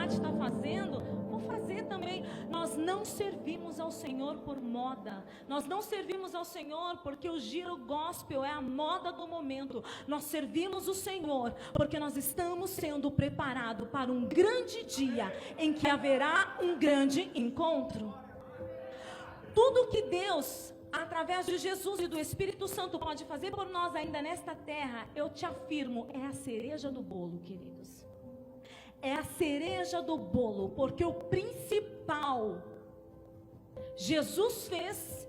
Tati está fazendo, vou fazer também. Nós não servimos ao Senhor por moda. Nós não servimos ao Senhor porque o giro gospel é a moda do momento. Nós servimos o Senhor porque nós estamos sendo preparados para um grande dia em que haverá um grande encontro. Tudo que Deus, através de Jesus e do Espírito Santo, pode fazer por nós ainda nesta terra, eu te afirmo, é a cereja do bolo, queridos. É a cereja do bolo, porque o principal, Jesus fez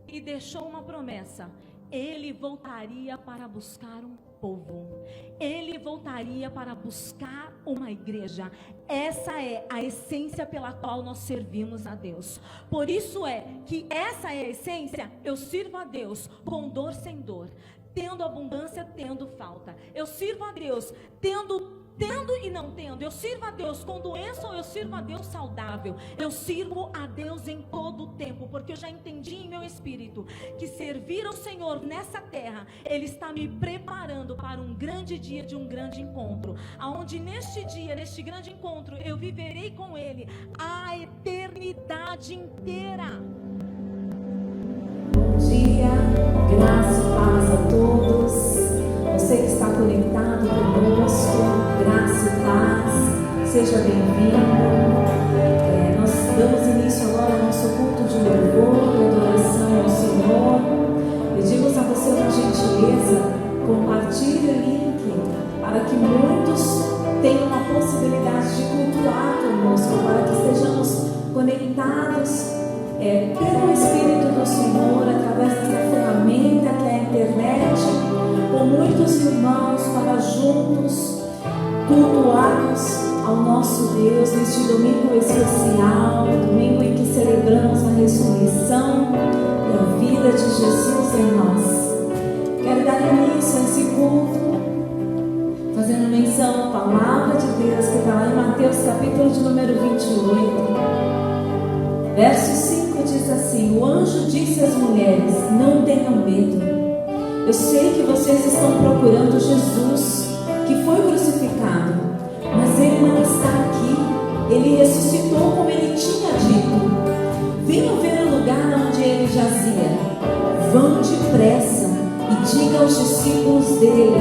e deixou uma promessa. Ele voltaria para buscar um povo. Ele voltaria para buscar uma igreja. Essa é a essência pela qual nós servimos a Deus. Por isso é que essa é a essência. Eu sirvo a Deus com dor sem dor, tendo abundância, tendo falta. Eu sirvo a Deus tendo e não tendo. Eu sirvo a Deus com doença ou eu sirvo a Deus saudável. Eu sirvo a Deus em todo o tempo, porque eu já entendi em meu espírito que servir ao Senhor nessa terra, Ele está me preparando para um grande dia de um grande encontro, aonde neste dia, neste grande encontro, eu viverei com Ele a eternidade inteira. Bom dia, graça e paz a todos. Você que está conectado conosco, graça e paz, seja bem-vindo. Nós damos início agora ao nosso culto de louvor e adoração ao Senhor. Pedimos a você uma gentileza, compartilhe o link para que muitos tenham a possibilidade de cultuar conosco, para que estejamos conectados pelo Espírito do Senhor, através dessa ferramenta que é a internet, com muitos irmãos, para juntos cultuarmos ao nosso Deus neste domingo especial, domingo em que celebramos a ressurreição e a vida de Jesus em nós. Quero dar início a esse culto fazendo menção à palavra de Deus que está lá em Mateus capítulo de número 28, verso 5 diz assim: o anjo disse às mulheres: não tenham medo. Eu sei que vocês estão procurando Jesus, que foi crucificado, mas Ele não está aqui. Ele ressuscitou como Ele tinha dito. Venham ver o lugar onde Ele jazia. Vão depressa e digam aos discípulos dele: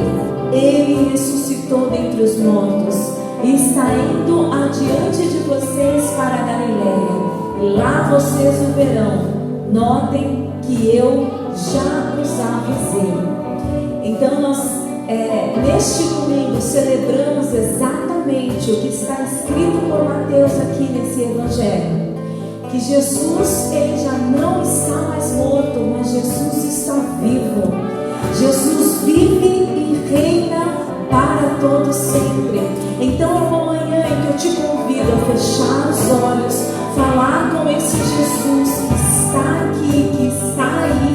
Ele ressuscitou dentre os mortos e está indo adiante de vocês para a Galiléia. E lá vocês o verão. Notem que eu já os avisei. Então nós neste domingo celebramos exatamente o que está escrito por Mateus aqui nesse evangelho, que Jesus, ele já não está mais morto, mas Jesus está vivo. Jesus vive e reina para todo sempre. Então é uma manhã em que eu te convido a fechar os olhos, falar com esse Jesus que está aqui, que está aí,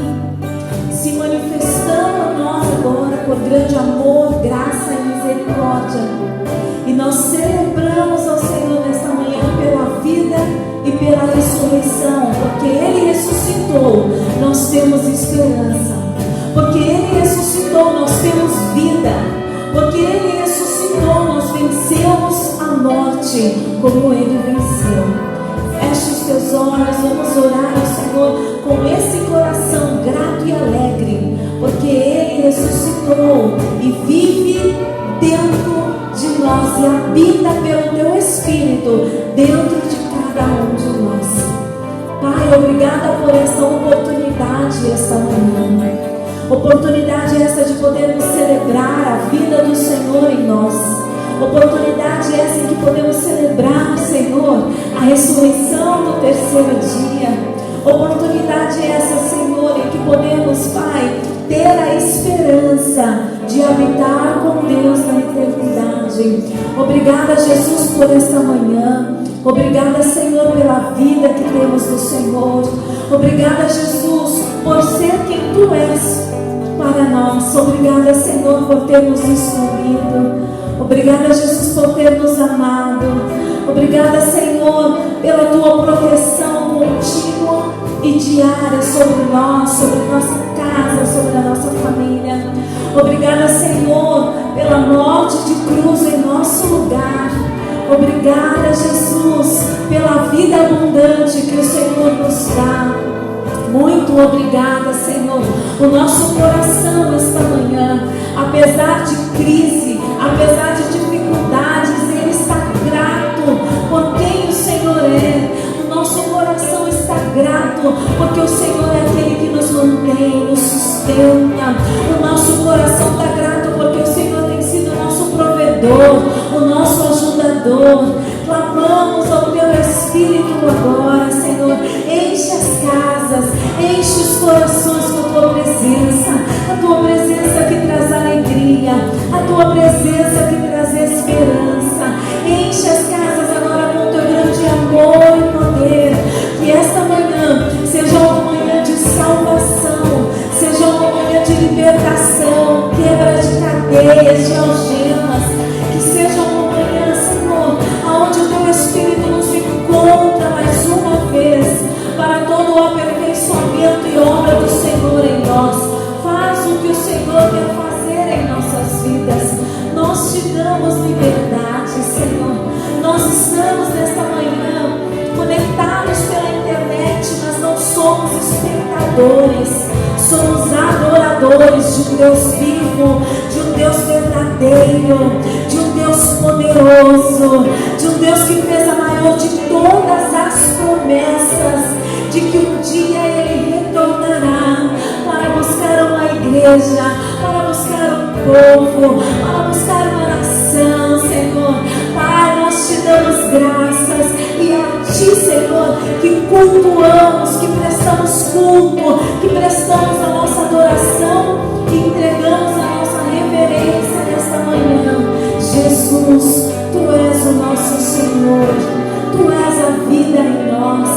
se manifestando a nós agora por grande amor, graça e misericórdia. E nós celebramos ao Senhor nesta manhã pela vida e pela ressurreição, porque Ele ressuscitou, nós temos esperança. Porque Ele ressuscitou, nós temos vida. Porque Ele ressuscitou, nós vencemos a morte como Ele venceu. Feche os teus olhos, vamos orar ao Senhor com esse coração grato e alegre, porque Ele ressuscitou e vive dentro de nós e habita pelo Teu Espírito dentro de cada um de nós. Pai, obrigada por esta oportunidade esta manhã. Oportunidade essa de podermos celebrar a vida do Senhor em nós. Oportunidade essa em que podemos celebrar, Senhor, a ressurreição do terceiro dia. Oportunidade essa, Senhor, em que podemos, Pai, ter a esperança de habitar com Deus na eternidade. Obrigada, Jesus, por esta manhã. Obrigada, Senhor, pela vida que temos do Senhor. Obrigada, Jesus, por ser quem Tu és para nós. Obrigada, Senhor, por ter nos escolhido. Obrigada, Jesus, por ter nos amado. Obrigada, Senhor, pela Tua proteção contínua e diária sobre nós, sobre nossa casa, sobre a nossa família. Obrigada, Senhor, pela morte de cruz em nosso lugar. Obrigada, Jesus, pela vida abundante que o Senhor nos dá. Muito obrigada, Senhor. O nosso coração esta manhã, apesar de crise, apesar de dificuldades, ele está grato por quem o Senhor é. O nosso coração está grato porque o Senhor é aquele que nos mantém, nos sustenta. O nosso coração está grato porque o Senhor tem sido o nosso provedor, o nosso ajudador. Clamamos ao Teu Espírito agora, Senhor. Enche as casas, enche os corações com a Tua presença. A Tua presença que traz alegria, a Tua presença que traz esperança. Enche as casas agora com o Teu grande amor e poder. Que esta manhã seja uma manhã de salvação, seja uma manhã de libertação, quebra de cadeias, de algemas. Que seja uma manhã, Senhor, aonde o Teu Espírito nos encontra mais uma vez para todo o aperfeiçoamento e obra do Senhor em nós. Faz o que o Senhor quer fazer em nossas vidas. Nós te damos liberdade, Senhor. Nós estamos nesta manhã conectados pela internet, mas não somos espectadores, somos adoradores de um Deus vivo, de um Deus verdadeiro, de um Deus poderoso, de um Deus que fez a maior de todas as promessas, de que um dia Ele retornará para buscar uma igreja, para buscar um povo, para buscar uma nação, Senhor. Pai, nós te damos graças e a Ti, Senhor, que cultuamos, que prestamos culto, que prestamos a nossa adoração e entregamos a nossa reverência nesta manhã. Jesus, Tu és o nosso Senhor, Tu és a vida em nós,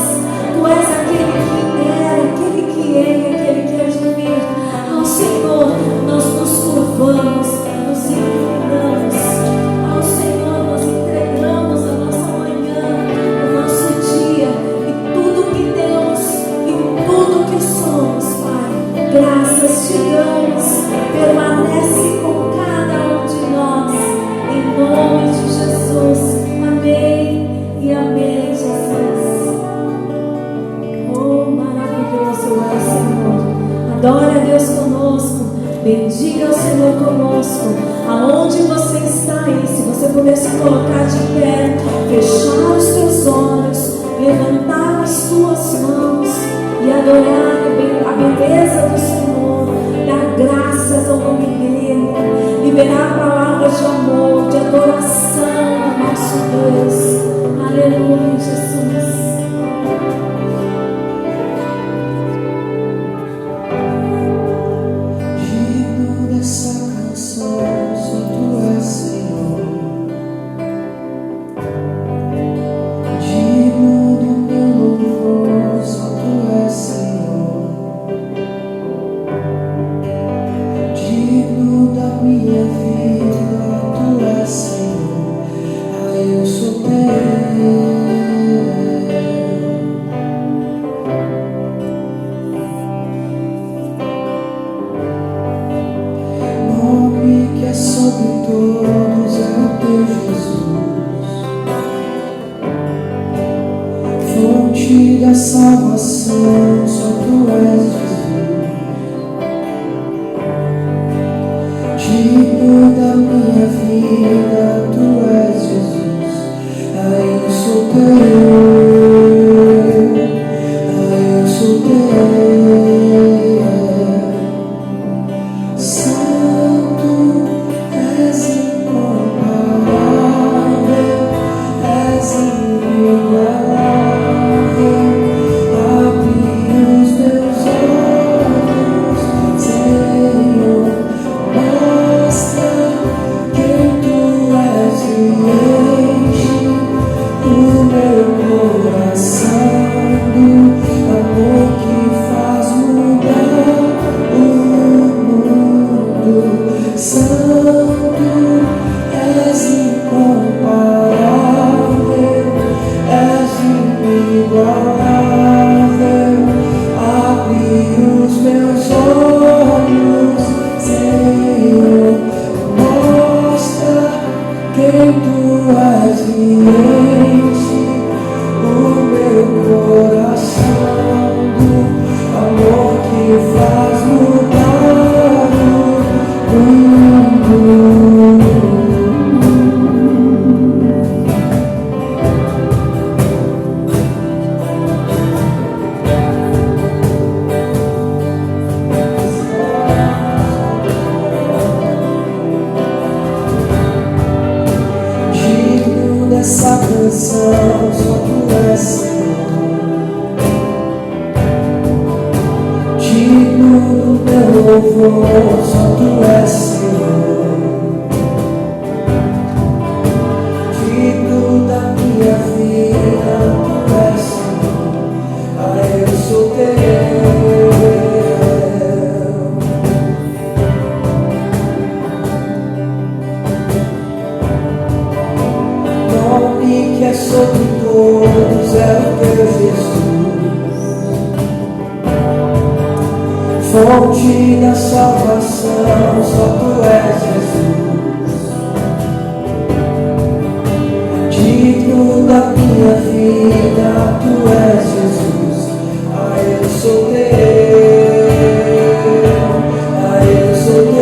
Tu és aquele que era, aquele que é e aquele que há de vir. Ao Senhor nós nos curvamos, nos inclinamos. Ao Senhor nós entregamos a nossa manhã, o nosso dia e tudo que temos e tudo que somos, Pai. Graças te damos, permanece com cada um de nós, em nome de Jesus. Amém e amém, Jesus. Oh, maravilhoso é o Senhor. Adore a Deus conosco, bendiga o Senhor conosco. Aonde você está aí, se você puder se colocar de pé, fechar os teus olhos, levantar as tuas mãos e adorar a beleza do Senhor, dar graças ao nome dEle, liberar palavras de amor, de adoração ao nosso Deus. Aleluia, Jesus. Salvação, só Tu és Jesus, digno da minha vida, Tu és Jesus, aí eu sou teu, aí eu sou teu, Santo, és incomparável, és inigualável. Abre os meus Tu és e enche o meu coração do amor que faz mudar o mundo. Essa canção só Tu és, Senhor. Digno do meu louvor, só Tu és, Senhor. Digno da minha vida, Tu és, Senhor. Ah, eu sou Teu. Que é sobre todos, é o Teu Jesus, fonte da salvação, só Tu és Jesus, digno da minha vida, Tu és Jesus, ah, eu sou Teu, ah, eu sou Teu.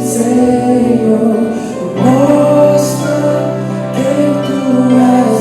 Senhor, mostra quem Tu és.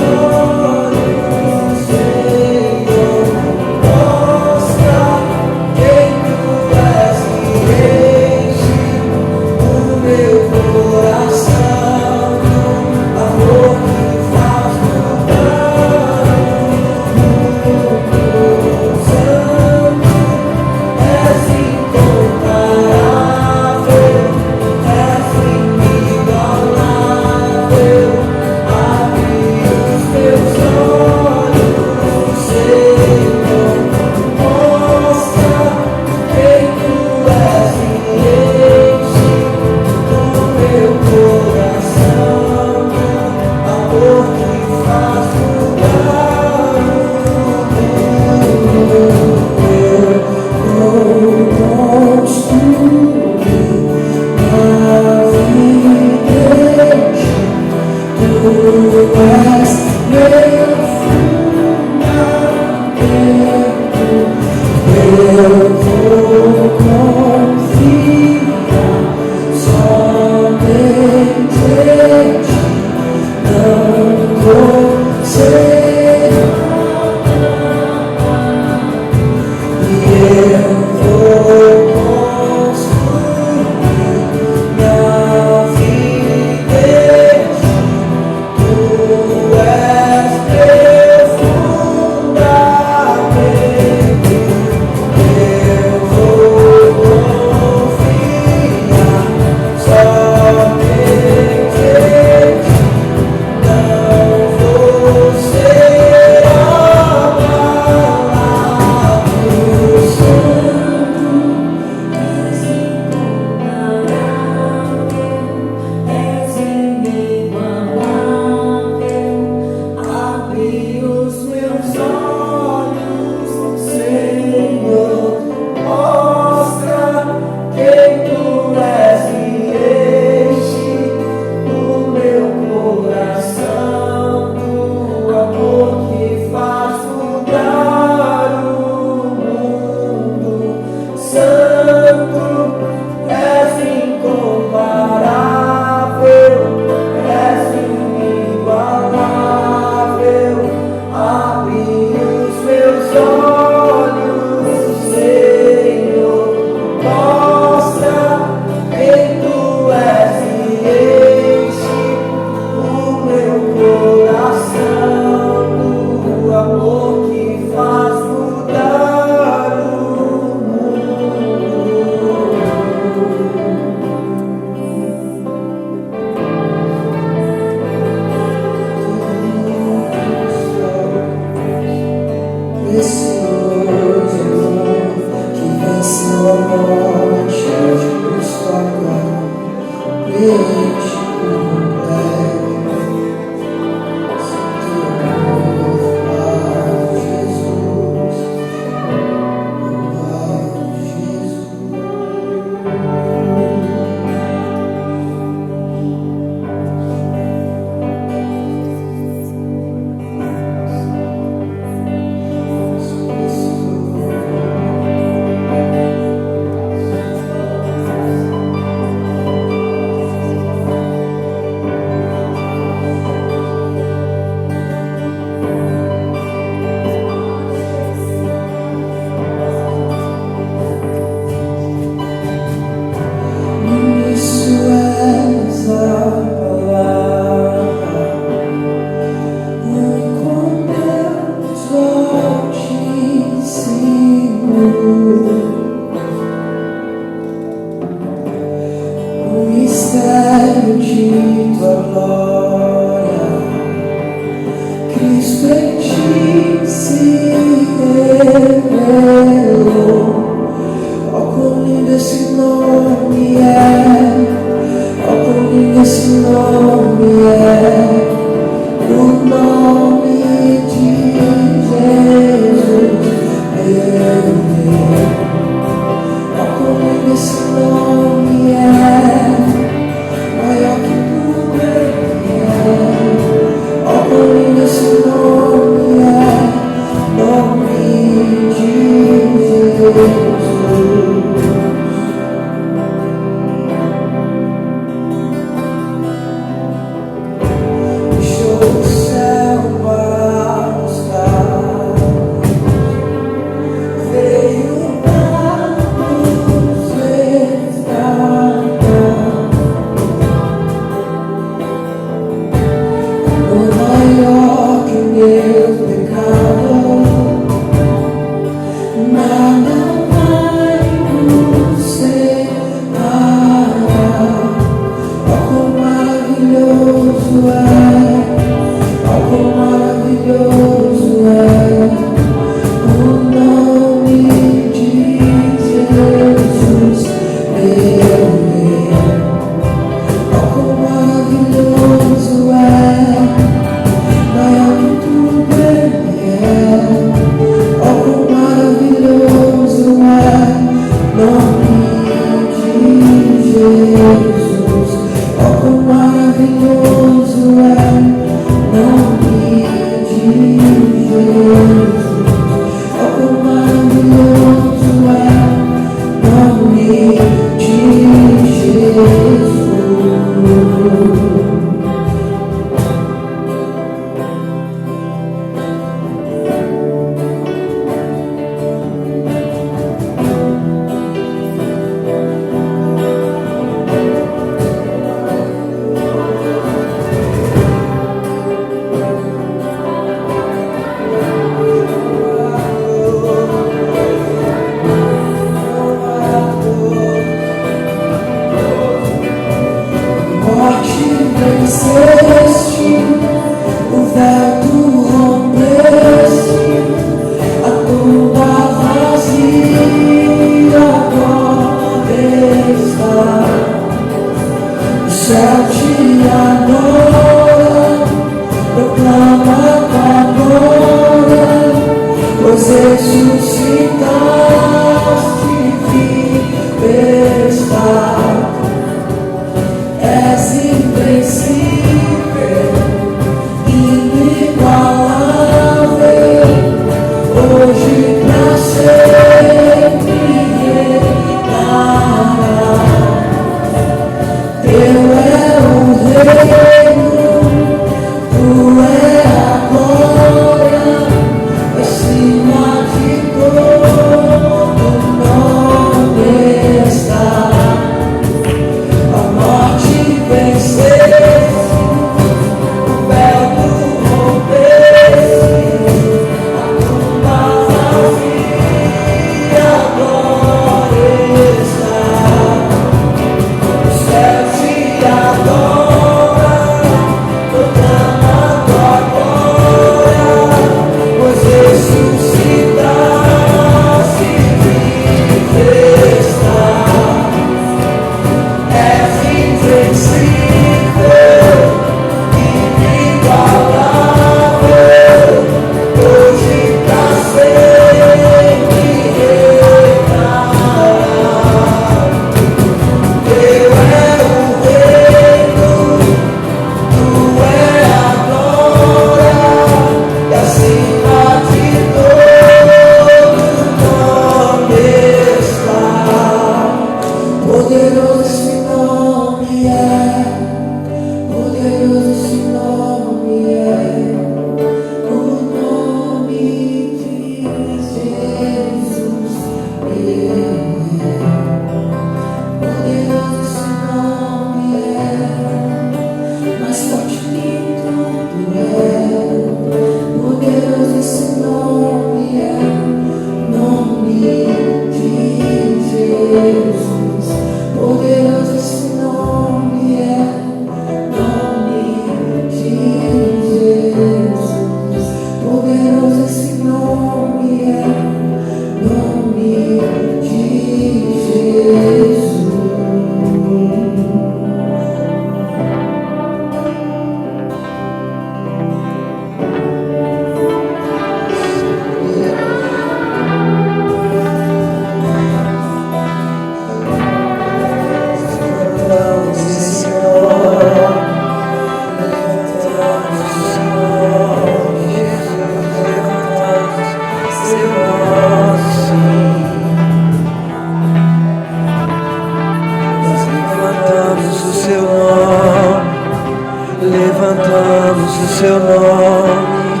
levantamos o seu nome,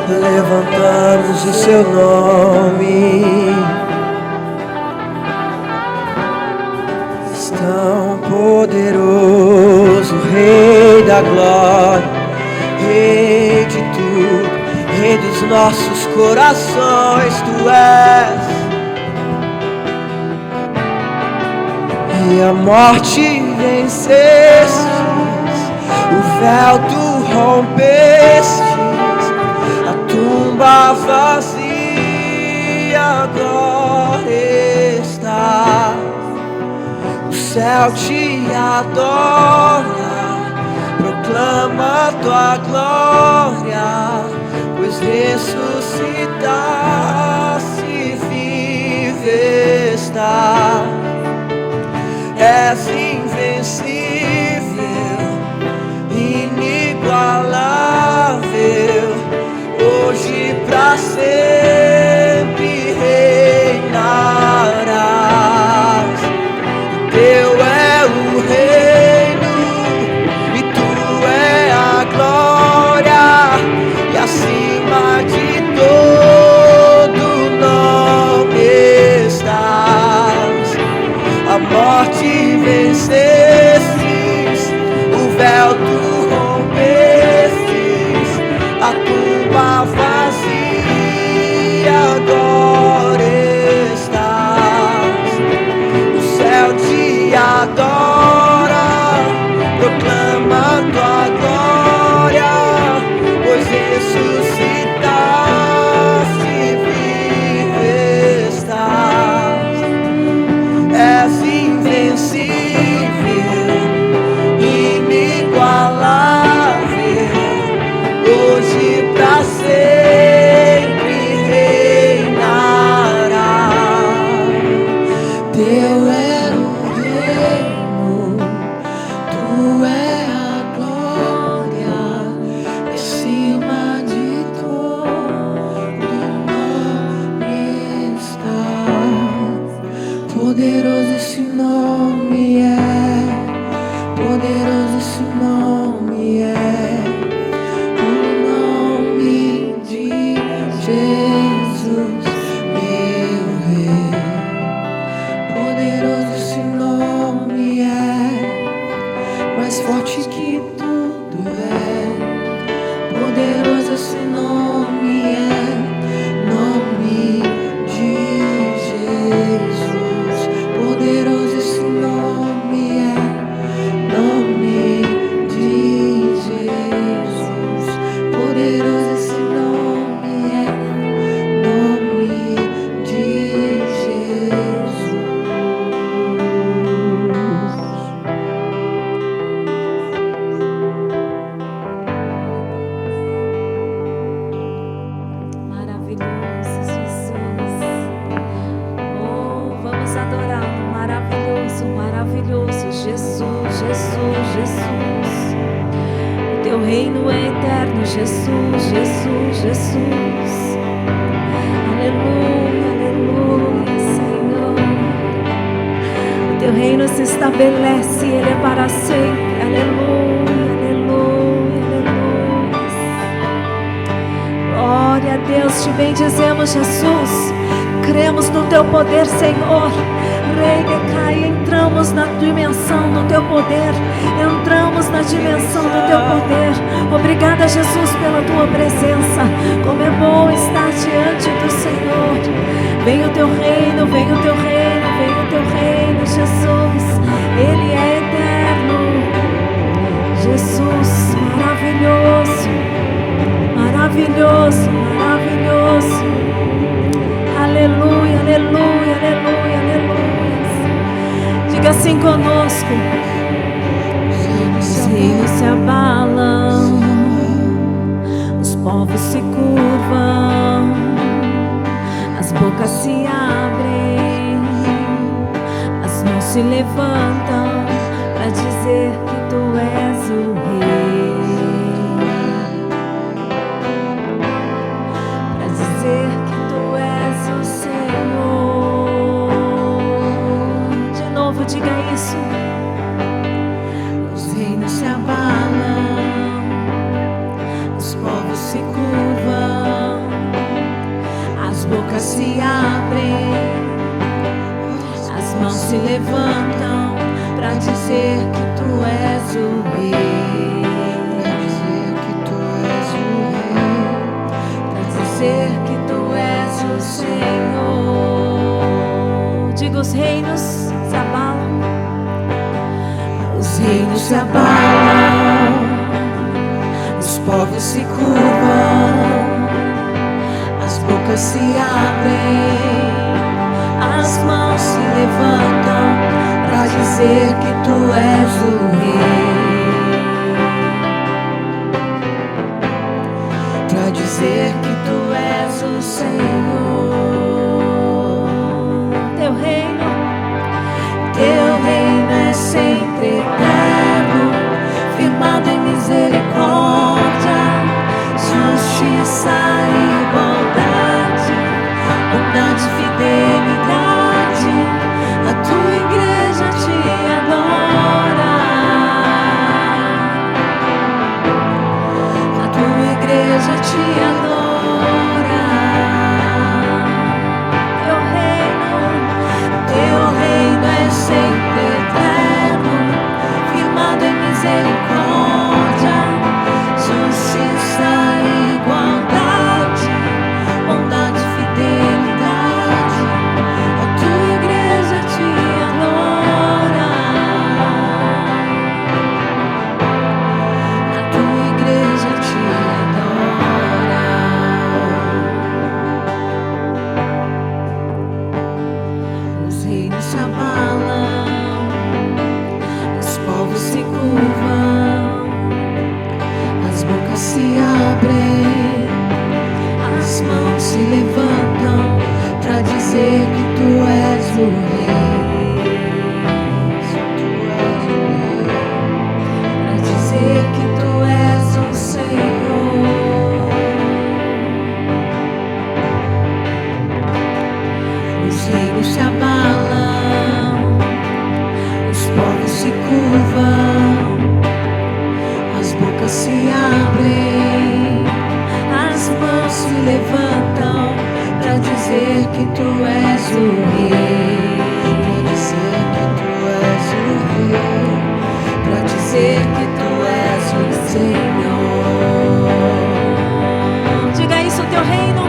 levantamos o seu nome. Tão poderoso, Rei da glória, Rei de tudo, Rei dos nossos corações, Tu és. E a morte vencestes, o véu Tu rompestes, a tumba vazia agora está. O céu Te adora, proclama Tua glória, pois ressuscitaste, vive está. És invencível, inigualável, hoje pra sempre reinarás. Teu é o reino e tu é a glória, e acima de todo nome estás. A morte vencestes, o véu tu rompestes, a tumba vazia agora estás. O céu te adora, proclama tua glória, pois ressuscitaste e vive estás. És invencível, inigualável, hoje pra sempre reinarás. Teu é o reino, tu é a glória, acima de todo nome estás. Poderoso esse nome é, poderoso esse nome é, o nome de Jesus, meu Rei. Poderoso esse nome é, mais forte que tudo é. Poderoso esse nome é, nome de Jesus. Poderoso esse nome é, nome de Jesus. Poderoso esse nome é, nome de Jesus. Maravilhoso Jesus. Oh, vamos adorá-lo. Maravilhoso, maravilhoso Jesus, Jesus, Jesus. O teu reino é eterno, Jesus, Jesus, Jesus. Aleluia, aleluia, Senhor. O teu reino se estabelece, ele é para sempre. Aleluia, aleluia, aleluia. Glória a Deus, te bendizemos, Jesus. Cremos no teu poder, Senhor. Rei, decai, entramos na dimensão do teu poder. Entramos na dimensão do teu poder. Obrigada, Jesus, pela tua presença. Como é bom estar diante do Senhor. Vem o teu reino, vem o teu reino, vem o teu reino, Jesus. Ele é eterno. Jesus, maravilhoso, maravilhoso, maravilhoso. Aleluia, aleluia, aleluia, aleluia. Diga assim conosco. Os reinos se abalam, os povos se curvam, as bocas se abrem, as mãos se levantam para dizer que tu és o Rei. Para dizer que tu és o Senhor. De novo, diga isso. Os reinos se abalam, os povos se curvam, as bocas se abrem, as mãos se levantam para dizer que tu és o Rei. Para dizer que tu és o Rei. Para dizer que tu és o Senhor. Diga, os reinos se abalam. Os reinos se abalam, os povos se curvam, as bocas se abrem, as mãos se levantam para dizer que tu és o Rei. Para dizer que tu és o Senhor. Teu reino é sempre eterno, firmado em misericórdia, justiça e bondade. se levantam para dizer que tu és o Rei. Para dizer que tu és o Senhor. Os reinos se abalam, os povos se curvam, as bocas se abrem, as mãos se levantam para dizer que tu és o Rei. Para dizer que tu és o Rei. Para dizer que tu és o Senhor. Diga isso, teu reino.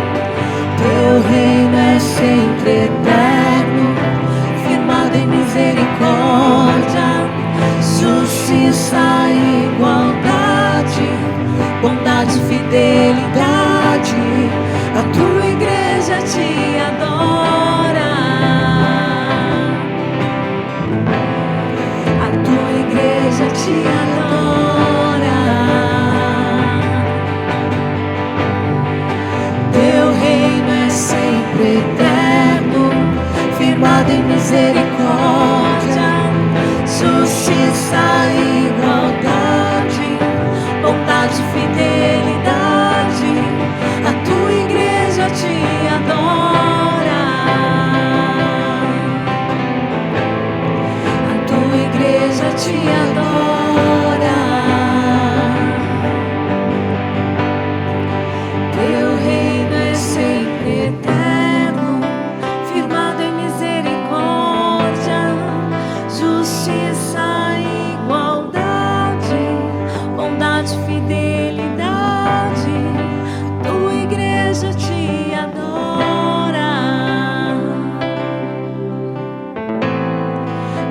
Teu reino é sempre eterno, firmado em misericórdia, justiça e igualdade, bondade e fidelidade. A tua igreja te adora. A tua igreja te adora. Teu reino é sempre eterno, firmado em misericórdia, justiça e igualdade, bondade e fidelidade. A tua igreja te adora. A tua igreja te adora. Teu reino é sempre eterno, firmado em misericórdia, justiça e igualdade, bondade e fidelidade. Tua igreja te adora.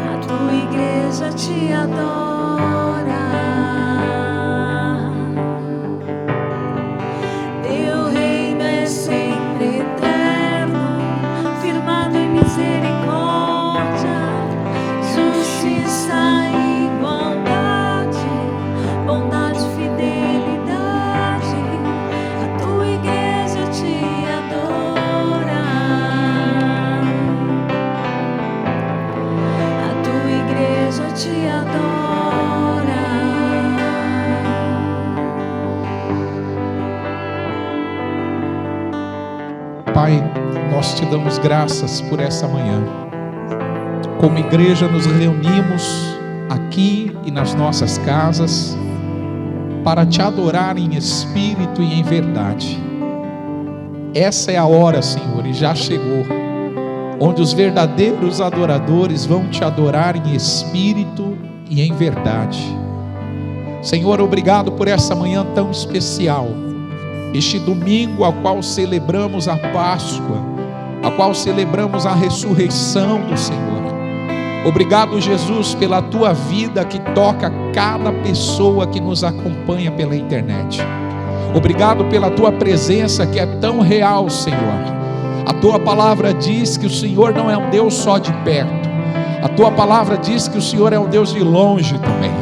A tua igreja te adora. Teu reino é sempre eterno, firmado em misericórdia, justiça e igualdade, bondade e fidelidade. A tua igreja te adora. A tua igreja te adora. Pai, nós te damos graças por essa manhã. Como igreja nos reunimos aqui e nas nossas casas para te adorar em espírito e em verdade. Essa é a hora, Senhor, e já chegou, onde os verdadeiros adoradores vão te adorar em espírito e em verdade. Senhor, obrigado por essa manhã tão especial, este domingo ao qual celebramos a Páscoa, a qual celebramos a ressurreição do Senhor. Obrigado, Jesus, pela tua vida que toca cada pessoa que nos acompanha pela internet. Obrigado pela tua presença que é tão real, Senhor. A tua palavra diz que o Senhor não é um Deus só de perto. A tua palavra diz que o Senhor é um Deus de longe também.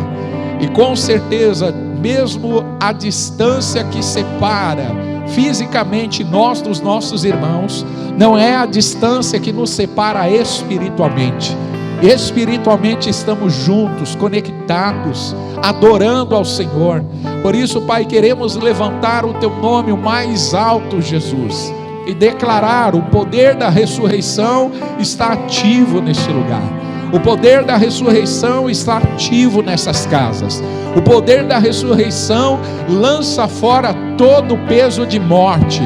E com certeza, mesmo a distância que separa fisicamente nós dos nossos irmãos, não é a distância que nos separa espiritualmente. Espiritualmente estamos juntos, conectados, adorando ao Senhor. Por isso, Pai, queremos levantar o teu nome o mais alto, Jesus, e declarar: o poder da ressurreição está ativo neste lugar. O poder da ressurreição está ativo nessas casas. O poder da ressurreição lança fora todo o peso de morte,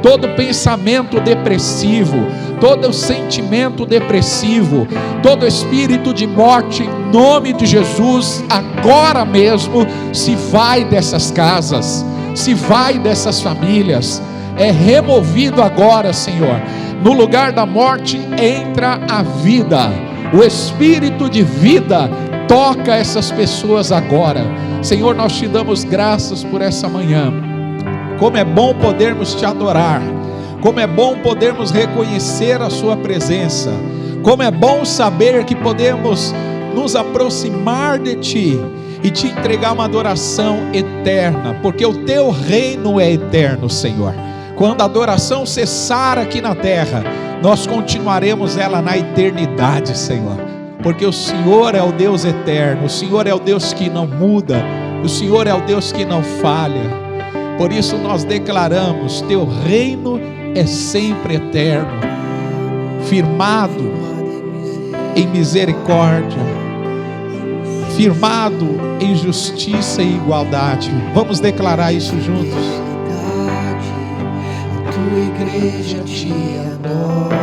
todo pensamento depressivo, todo sentimento depressivo, todo espírito de morte, em nome de Jesus, agora mesmo se vai dessas casas, se vai dessas famílias. É removido agora, Senhor. No lugar da morte entra a vida. O espírito de vida toca essas pessoas agora. Senhor, nós te damos graças por essa manhã. Como é bom podermos te adorar. Como é bom podermos reconhecer a sua presença. Como é bom saber que podemos nos aproximar de ti e te entregar uma adoração eterna, porque o teu reino é eterno, Senhor. Quando a adoração cessar aqui na terra, nós continuaremos ela na eternidade, Senhor. Porque o Senhor é o Deus eterno, o Senhor é o Deus que não muda, o Senhor é o Deus que não falha. Por isso nós declaramos: teu reino é sempre eterno, firmado em misericórdia, firmado em justiça e igualdade. Vamos declarar isso juntos. A tua igreja te adora.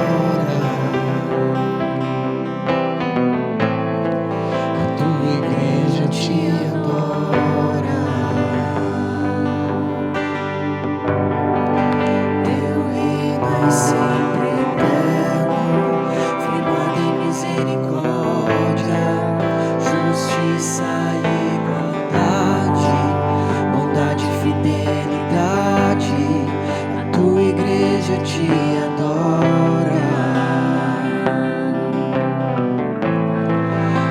A tua igreja te adora. Teu reino é sempre eterno, firmado em misericórdia, justiça e igualdade, bondade e fidelidade. A tua igreja te adora.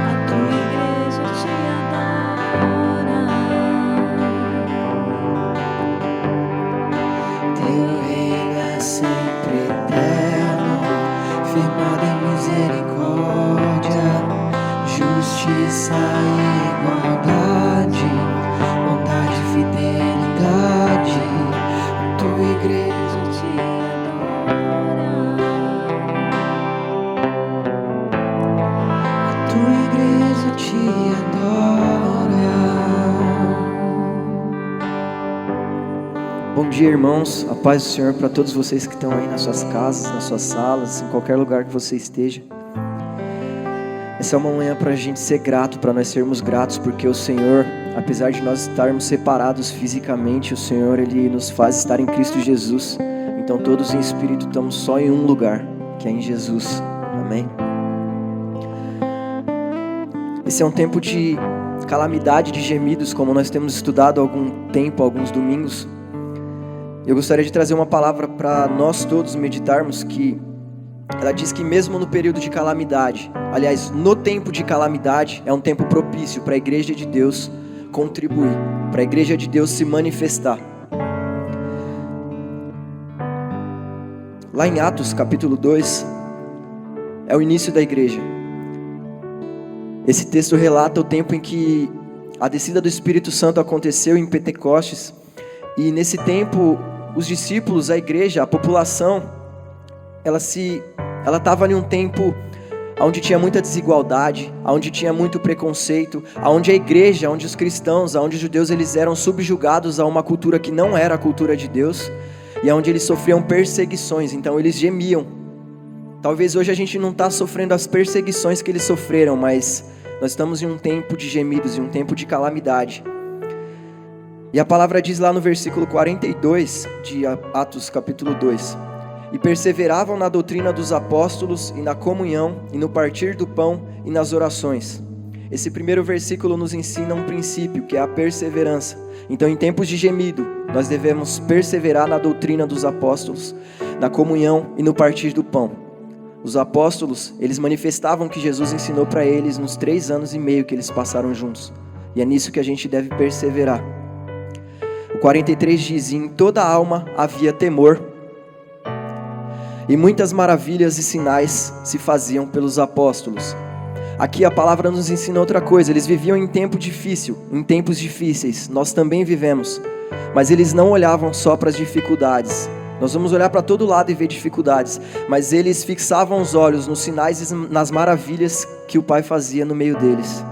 A tua igreja te adora. Teu reino é sempre eterno, firmado em misericórdia, justiça e igualdade, bondade e fidelidade. A tua igreja te adora. A tua igreja te adora. Bom dia, irmãos. A paz do Senhor para todos vocês que estão aí nas suas casas, nas suas salas, em qualquer lugar que você esteja. Essa é uma manhã para a gente ser grato, para nós sermos gratos, porque o Senhor, apesar de nós estarmos separados fisicamente, o Senhor, Ele nos faz estar em Cristo Jesus. Então todos em espírito estamos só em um lugar, que é em Jesus. Amém? Esse é um tempo de calamidade, de gemidos, como nós temos estudado há algum tempo, alguns domingos. Eu gostaria de trazer uma palavra para nós todos meditarmos, que ela diz que mesmo no período de calamidade, aliás, no tempo de calamidade, é um tempo propício para a igreja de Deus contribuir, para a igreja de Deus se manifestar. Lá em Atos capítulo 2, é o início da igreja. Esse texto relata o tempo em que a descida do Espírito Santo aconteceu em Pentecostes, e nesse tempo, os discípulos, a igreja, a população, ela estava em um tempo onde tinha muita desigualdade, onde tinha muito preconceito, onde a igreja, onde os cristãos, onde os judeus, eles eram subjugados a uma cultura que não era a cultura de Deus, e onde eles sofriam perseguições, então eles gemiam. Talvez hoje a gente não está sofrendo as perseguições que eles sofreram, mas nós estamos em um tempo de gemidos, em um tempo de calamidade. E a palavra diz lá no versículo 42 de Atos capítulo 2: e perseveravam na doutrina dos apóstolos e na comunhão e no partir do pão e nas orações. Esse primeiro versículo nos ensina um princípio, que é a perseverança. Então, em tempos de gemido, nós devemos perseverar na doutrina dos apóstolos, na comunhão e no partir do pão. Os apóstolos, eles manifestavam o que Jesus ensinou para eles nos 3 anos e meio que eles passaram juntos. E é nisso que a gente deve perseverar. O 43 diz: e em toda a alma havia temor, e muitas maravilhas e sinais se faziam pelos apóstolos. Aqui a palavra nos ensina outra coisa. Eles viviam em tempo difícil, em tempos difíceis. Nós também vivemos. Mas eles não olhavam só para as dificuldades. Nós vamos olhar para todo lado e ver dificuldades. Mas eles fixavam os olhos nos sinais e nas maravilhas que o Pai fazia no meio deles.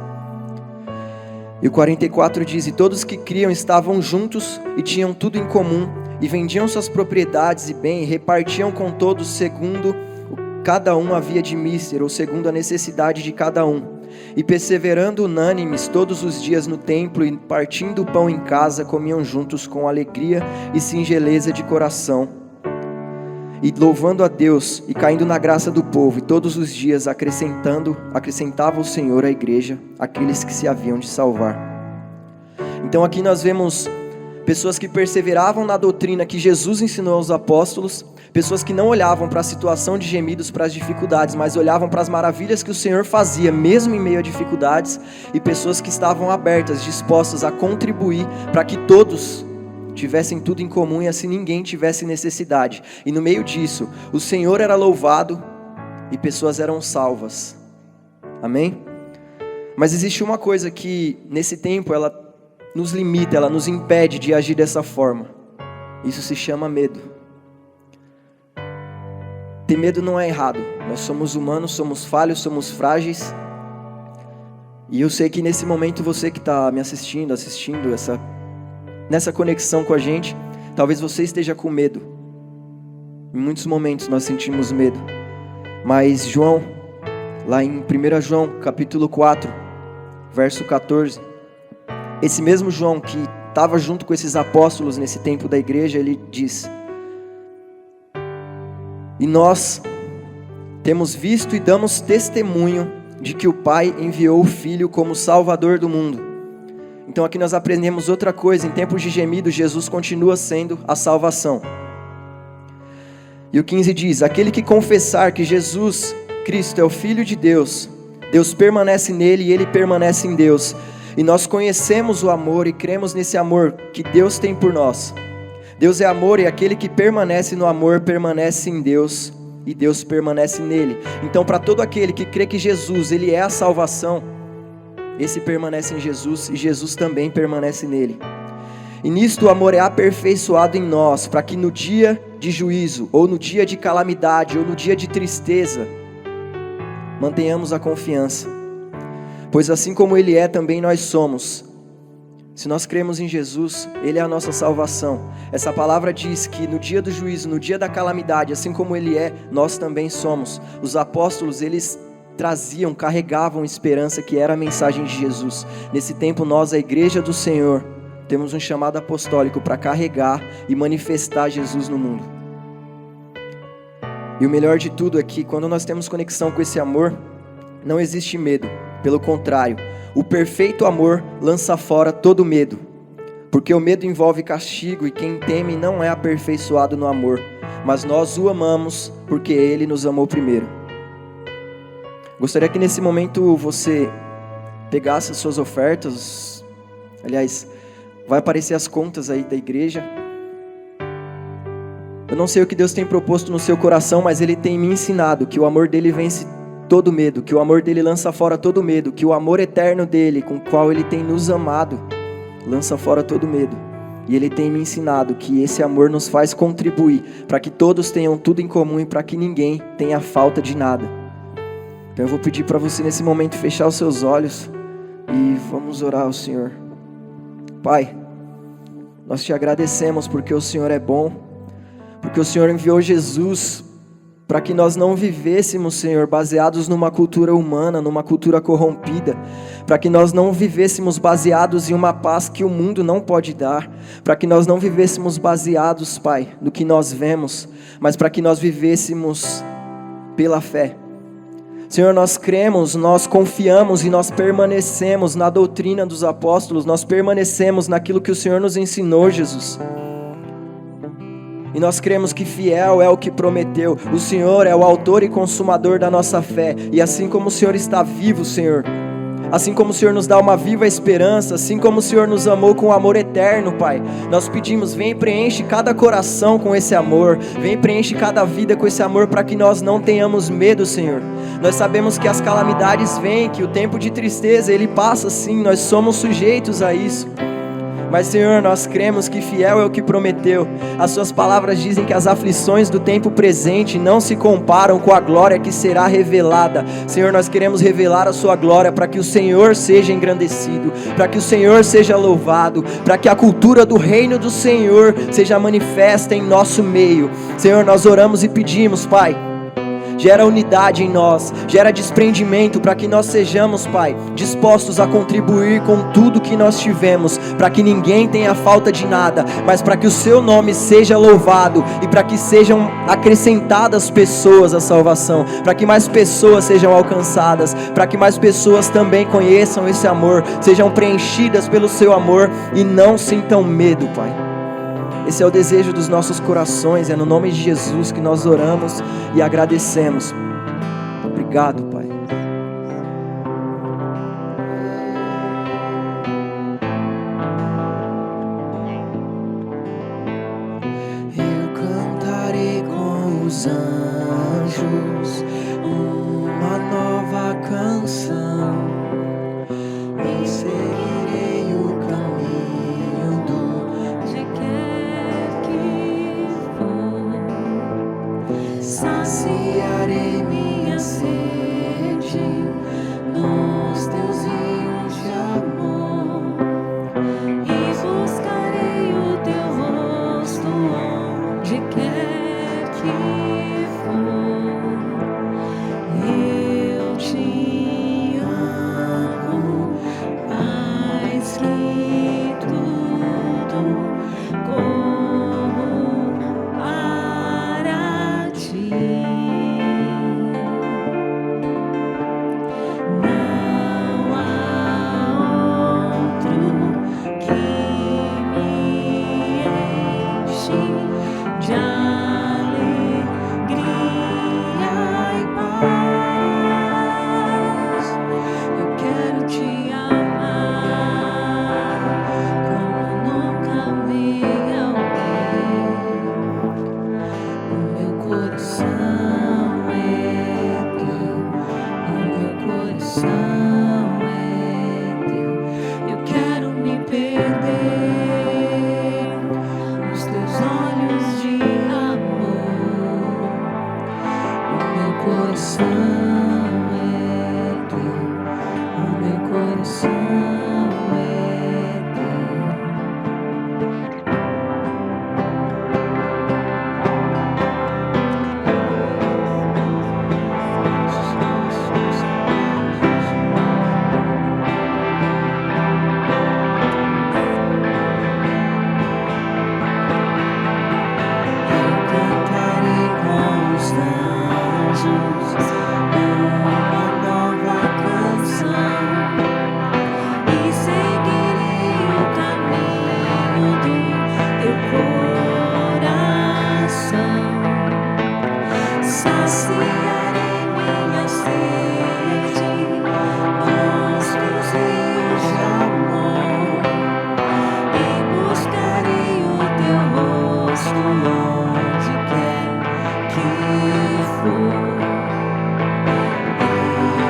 E o 44 diz: e todos que criam estavam juntos e tinham tudo em comum, e vendiam suas propriedades e bem, e repartiam com todos segundo cada um havia de mister, ou segundo a necessidade de cada um. E perseverando unânimes todos os dias no templo, e partindo o pão em casa, comiam juntos com alegria e singeleza de coração, e louvando a Deus, e caindo na graça do povo, e todos os dias acrescentava o Senhor à igreja aqueles que se haviam de salvar. Então aqui nós vemos pessoas que perseveravam na doutrina que Jesus ensinou aos apóstolos, pessoas que não olhavam para a situação de gemidos, para as dificuldades, mas olhavam para as maravilhas que o Senhor fazia, mesmo em meio a dificuldades, e pessoas que estavam abertas, dispostas a contribuir para que todos tivessem tudo em comum e assim ninguém tivesse necessidade. E no meio disso, o Senhor era louvado e pessoas eram salvas. Amém? Mas existe uma coisa que nesse tempo ela nos limita, ela nos impede de agir dessa forma. Isso se chama medo. Ter medo não é errado. Nós somos humanos, somos falhos, somos frágeis. E eu sei que nesse momento você que está me assistindo nessa conexão com a gente, talvez você esteja com medo. Em muitos momentos nós sentimos medo. Mas João, lá em 1 João, capítulo 4, verso 14, esse mesmo João que estava junto com esses apóstolos nesse tempo da igreja, ele diz: e nós temos visto e damos testemunho de que o Pai enviou o Filho como Salvador do mundo. Então aqui nós aprendemos outra coisa: em tempos de gemido, Jesus continua sendo a salvação. E o 15 diz: aquele que confessar que Jesus Cristo é o Filho de Deus, Deus permanece nele e ele permanece em Deus. E nós conhecemos o amor e cremos nesse amor que Deus tem por nós. Deus é amor e aquele que permanece no amor permanece em Deus e Deus permanece nele. Então para todo aquele que crê que Jesus, ele é a salvação, esse permanece em Jesus e Jesus também permanece nele. E nisto o amor é aperfeiçoado em nós, para que no dia de juízo, ou no dia de calamidade, ou no dia de tristeza, mantenhamos a confiança. Pois assim como Ele é, também nós somos. Se nós cremos em Jesus, Ele é a nossa salvação. Essa palavra diz que no dia do juízo, no dia da calamidade, assim como Ele é, nós também somos. Os apóstolos, eles traziam, carregavam esperança, que era a mensagem de Jesus. Nesse tempo nós, a igreja do Senhor, temos um chamado apostólico para carregar e manifestar Jesus no mundo. E o melhor de tudo é que quando nós temos conexão com esse amor, não existe medo. Pelo contrário, o perfeito amor lança fora todo medo. Porque o medo envolve castigo e quem teme não é aperfeiçoado no amor. Mas nós o amamos porque Ele nos amou primeiro. Gostaria que nesse momento você pegasse as suas ofertas. Aliás, vai aparecer as contas aí da igreja. Eu não sei o que Deus tem proposto no seu coração, mas Ele tem me ensinado que o amor dEle vence todo medo, que o amor dEle lança fora todo medo, que o amor eterno dEle, com o qual Ele tem nos amado, lança fora todo medo. E Ele tem me ensinado que esse amor nos faz contribuir, para que todos tenham tudo em comum e para que ninguém tenha falta de nada. Então eu vou pedir para você nesse momento fechar os seus olhos e vamos orar ao Senhor. Pai, nós te agradecemos porque o Senhor é bom, porque o Senhor enviou Jesus para que nós não vivêssemos, Senhor, baseados numa cultura humana, numa cultura corrompida, para que nós não vivêssemos baseados em uma paz que o mundo não pode dar, para que nós não vivêssemos baseados, Pai, no que nós vemos, mas para que nós vivêssemos pela fé. Senhor, nós cremos, nós confiamos e nós permanecemos na doutrina dos apóstolos, nós permanecemos naquilo que o Senhor nos ensinou, Jesus. E nós cremos que fiel é o que prometeu. O Senhor é o autor e consumador da nossa fé. E assim como o Senhor está vivo, Senhor, assim como o Senhor nos dá uma viva esperança, assim como o Senhor nos amou com amor eterno, Pai, nós pedimos, vem e preenche cada coração com esse amor, vem e preenche cada vida com esse amor, para que nós não tenhamos medo, Senhor. Nós sabemos que as calamidades vêm, que o tempo de tristeza, ele passa sim, nós somos sujeitos a isso. Mas, Senhor, nós cremos que fiel é o que prometeu. As suas palavras dizem que as aflições do tempo presente não se comparam com a glória que será revelada. Senhor, nós queremos revelar a sua glória para que o Senhor seja engrandecido, para que o Senhor seja louvado, para que a cultura do reino do Senhor seja manifesta em nosso meio. Senhor, nós oramos e pedimos, Pai, gera unidade em nós, gera desprendimento para que nós sejamos, Pai, dispostos a contribuir com tudo que nós tivemos, para que ninguém tenha falta de nada, mas para que o Seu nome seja louvado e para que sejam acrescentadas pessoas à salvação, para que mais pessoas sejam alcançadas, para que mais pessoas também conheçam esse amor, sejam preenchidas pelo Seu amor e não sintam medo, Pai. Esse é o desejo dos nossos corações, é no nome de Jesus que nós oramos e agradecemos. Obrigado, Pai. teus anjos uma nova canção, e seguirei o caminho do onde quer que for, saciarei minha sede nos teus rios de amor, e buscarei o teu rosto onde quer que for. Eu te amo mais que tudo, corro para ti. Não há outro que me enche de alegria e paz. Eu quero te amar como nunca amei alguém. O meu coração é teu, o meu coração é teu. Eu quero me perder nos teus olhos de amor. O meu coração é teu, o meu coração é teu. Eu cantarei com os anjos uma nova canção, e seguirei o caminho do teu coração. Saciarei minha sede nos teus rios de amor, e buscarei o teu rosto onde quer que for.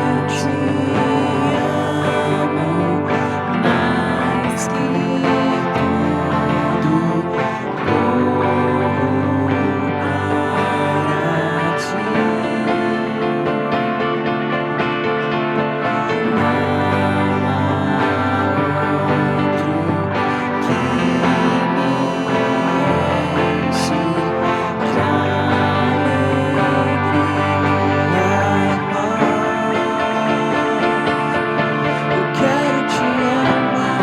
Eu te amo mais que tudo, corro para ti. Não há outro que me enche de alegria e paz. Eu quero te amar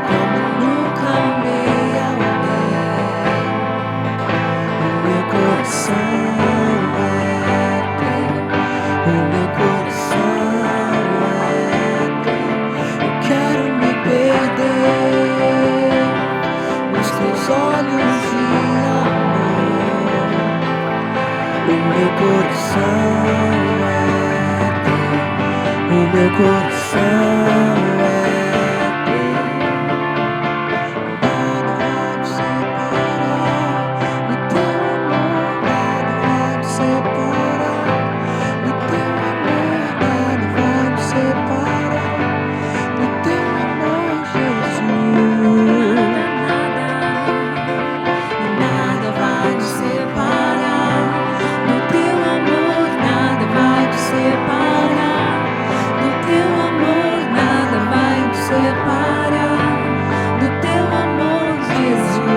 como nunca amei alguém. O meu coração é teu, o meu coração é teu. Eu quero me perder nos teus olhos de amor. O meu coração é teu, o meu coração é teu. Nada vai te separar do teu amor, nada vai te separar do teu amor, nada vai te separar do teu amor, Jesus. Nada vai te separar do teu amor, nada vai te separar do teu amor, nada vai te separar do teu amor, Jesus.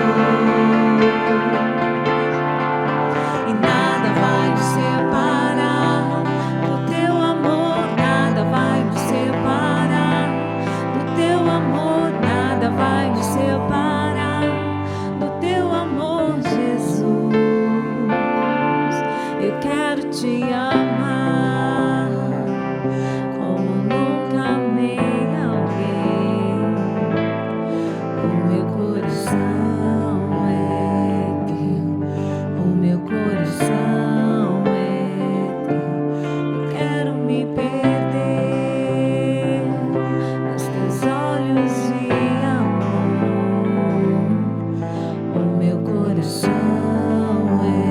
E nada vai te separar do teu amor, nada vai te separar do teu amor, nada vai te separar do teu amor, Jesus. Eu quero te amar como nunca amei alguém. O meu coração é teu, o meu coração é teu. Eu quero me perder nos teus olhos de amor. O meu coração é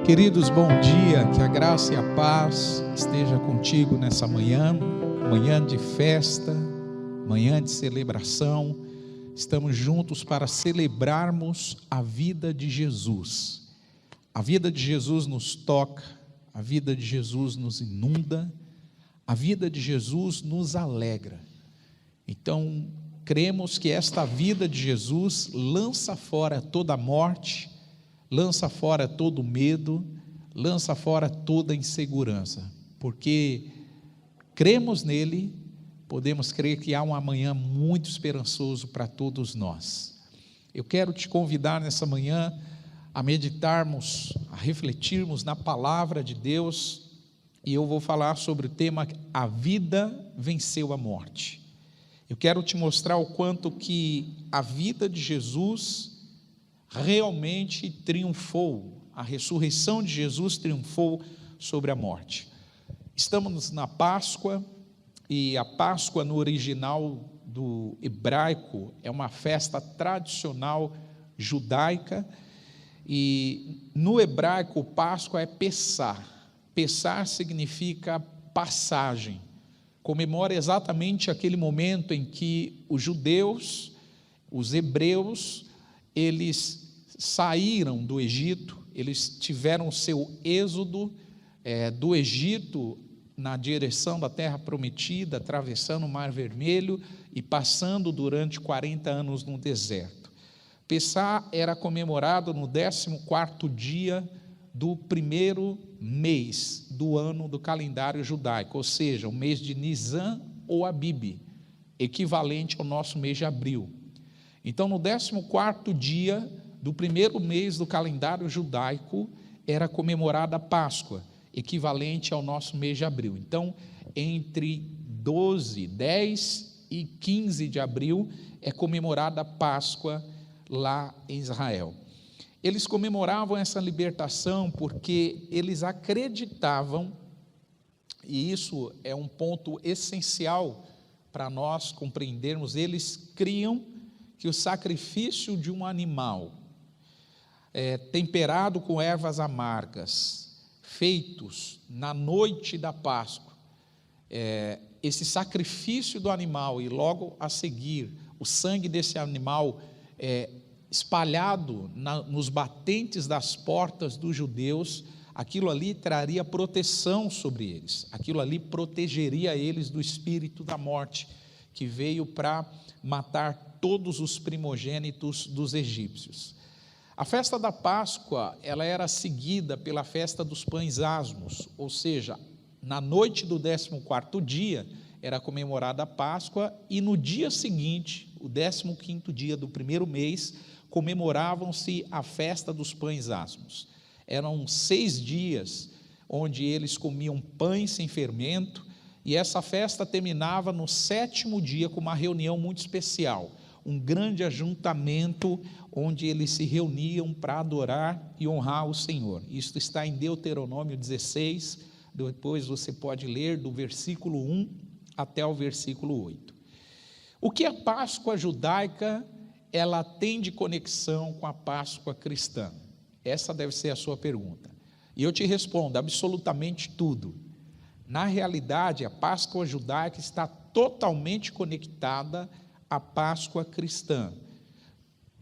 Queridos, bom dia, que a graça e a paz esteja contigo nessa manhã, manhã de festa, manhã de celebração. Estamos juntos para celebrarmos a vida de Jesus. A vida de Jesus nos toca, a vida de Jesus nos inunda, a vida de Jesus nos alegra. Então, cremos que esta vida de Jesus lança fora toda a morte, lança fora todo medo, lança fora toda insegurança, porque cremos nele, podemos crer que há um amanhã muito esperançoso para todos nós. Eu quero te convidar nessa manhã a meditarmos, a refletirmos na palavra de Deus, e eu vou falar sobre o tema A Vida Venceu a Morte. Eu quero te mostrar o quanto que a vida de Jesus realmente triunfou, a ressurreição de Jesus triunfou sobre a morte. Estamos na Páscoa, e a Páscoa no original do hebraico é uma festa tradicional judaica, e no hebraico Páscoa é Pessah. Pessah significa passagem, comemora exatamente aquele momento em que os judeus, os hebreus, eles saíram do Egito, eles tiveram o seu êxodo do Egito na direção da terra prometida, atravessando o Mar Vermelho e passando durante 40 anos no deserto. Pessah era comemorado no 14º dia do primeiro mês do ano do calendário judaico, ou seja, o mês de Nisan ou Abib, equivalente ao nosso mês de abril. Então, no 14º dia do primeiro mês do calendário judaico, era comemorada a Páscoa, equivalente ao nosso mês de abril. Então, entre 10 e 15 de abril, é comemorada a Páscoa lá em Israel. Eles comemoravam essa libertação porque eles acreditavam, e isso é um ponto essencial para nós compreendermos, eles criam que o sacrifício de um animal, temperado com ervas amargas, feitos na noite da Páscoa, esse sacrifício do animal e logo a seguir o sangue desse animal espalhado nos batentes das portas dos judeus, aquilo ali traria proteção sobre eles, aquilo ali protegeria eles do espírito da morte, que veio para matar todos os primogênitos dos egípcios. A festa da Páscoa, ela era seguida pela festa dos pães asmos, ou seja, na noite do 14º dia, era comemorada a Páscoa, e no dia seguinte, o 15º dia do primeiro mês, comemoravam-se a festa dos pães asmos. Eram 6 dias, onde eles comiam pães sem fermento, e essa festa terminava no 7º dia com uma reunião muito especial, um grande ajuntamento, onde eles se reuniam para adorar e honrar o Senhor. Isso está em Deuteronômio 16, depois você pode ler do versículo 1 até o versículo 8. O que a Páscoa judaica ela tem de conexão com a Páscoa cristã? Essa deve ser a sua pergunta. E eu te respondo, absolutamente tudo. Na realidade, a Páscoa judaica está totalmente conectada à Páscoa cristã.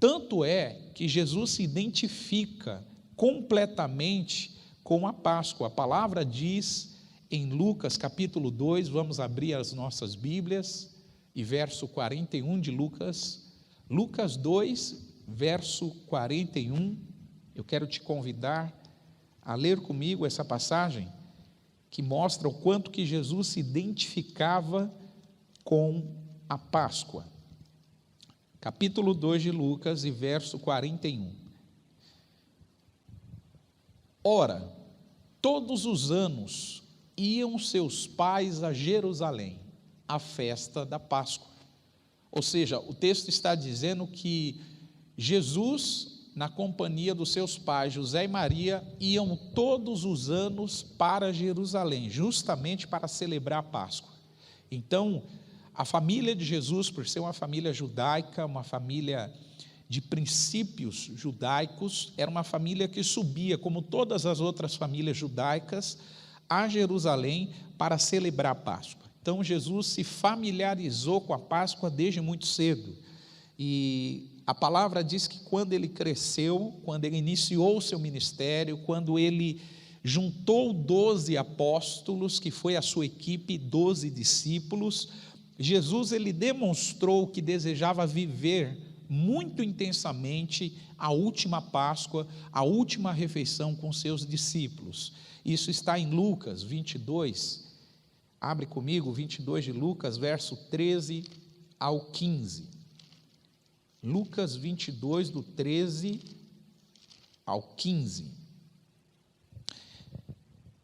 Tanto é que Jesus se identifica completamente com a Páscoa. A palavra diz em Lucas capítulo 2, vamos abrir as nossas Bíblias, e verso 41 de Lucas 2, verso 41, eu quero te convidar a ler comigo essa passagem, que mostra o quanto que Jesus se identificava com a Páscoa. Capítulo 2 de Lucas e verso 41. Ora, todos os anos iam seus pais a Jerusalém, à festa da Páscoa. Ou seja, o texto está dizendo que Jesus, na companhia dos seus pais, José e Maria, iam todos os anos para Jerusalém, justamente para celebrar a Páscoa. Então, a família de Jesus, por ser uma família judaica, uma família de princípios judaicos, era uma família que subia, como todas as outras famílias judaicas, a Jerusalém para celebrar a Páscoa. Então Jesus se familiarizou com a Páscoa desde muito cedo, e a palavra diz que quando ele cresceu, quando ele iniciou o seu ministério, quando ele juntou 12 apóstolos, que foi a sua equipe, 12 discípulos, Jesus ele demonstrou que desejava viver muito intensamente a última Páscoa, a última refeição com seus discípulos. Isso está em Lucas 22, abre comigo, 22 de Lucas, verso 13 ao 15. Lucas 22, do 13 ao 15.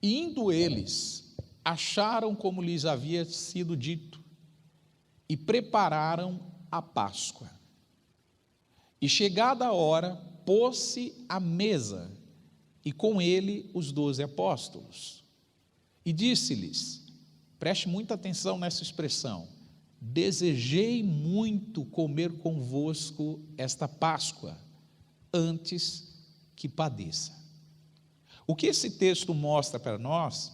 E indo eles, acharam como lhes havia sido dito, e prepararam a Páscoa. E chegada a hora, pôs-se à mesa, e com ele os 12 apóstolos. E disse-lhes, preste muita atenção nessa expressão, desejei muito comer convosco esta Páscoa, antes que padeça. O que esse texto mostra para nós,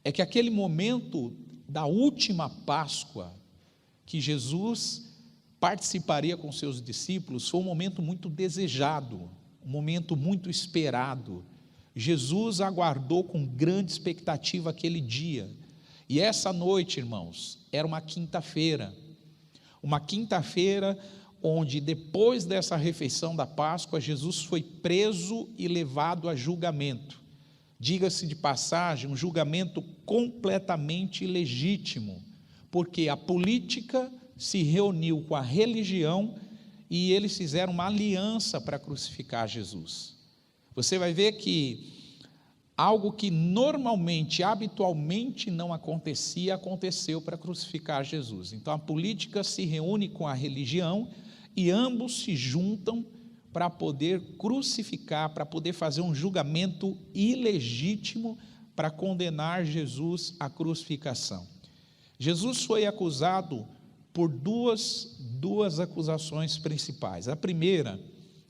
é que aquele momento da última Páscoa, que Jesus participaria com seus discípulos, foi um momento muito desejado, um momento muito esperado. Jesus aguardou com grande expectativa aquele dia, e essa noite, irmãos, era uma quinta-feira onde depois dessa refeição da Páscoa, Jesus foi preso e levado a julgamento. Diga-se de passagem, um julgamento completamente ilegítimo, porque a política se reuniu com a religião e eles fizeram uma aliança para crucificar Jesus. Você vai ver que algo que normalmente, habitualmente não acontecia, aconteceu para crucificar Jesus. Então a política se reúne com a religião e ambos se juntam para poder crucificar, para poder fazer um julgamento ilegítimo para condenar Jesus à crucificação. Jesus foi acusado por duas acusações principais. A primeira,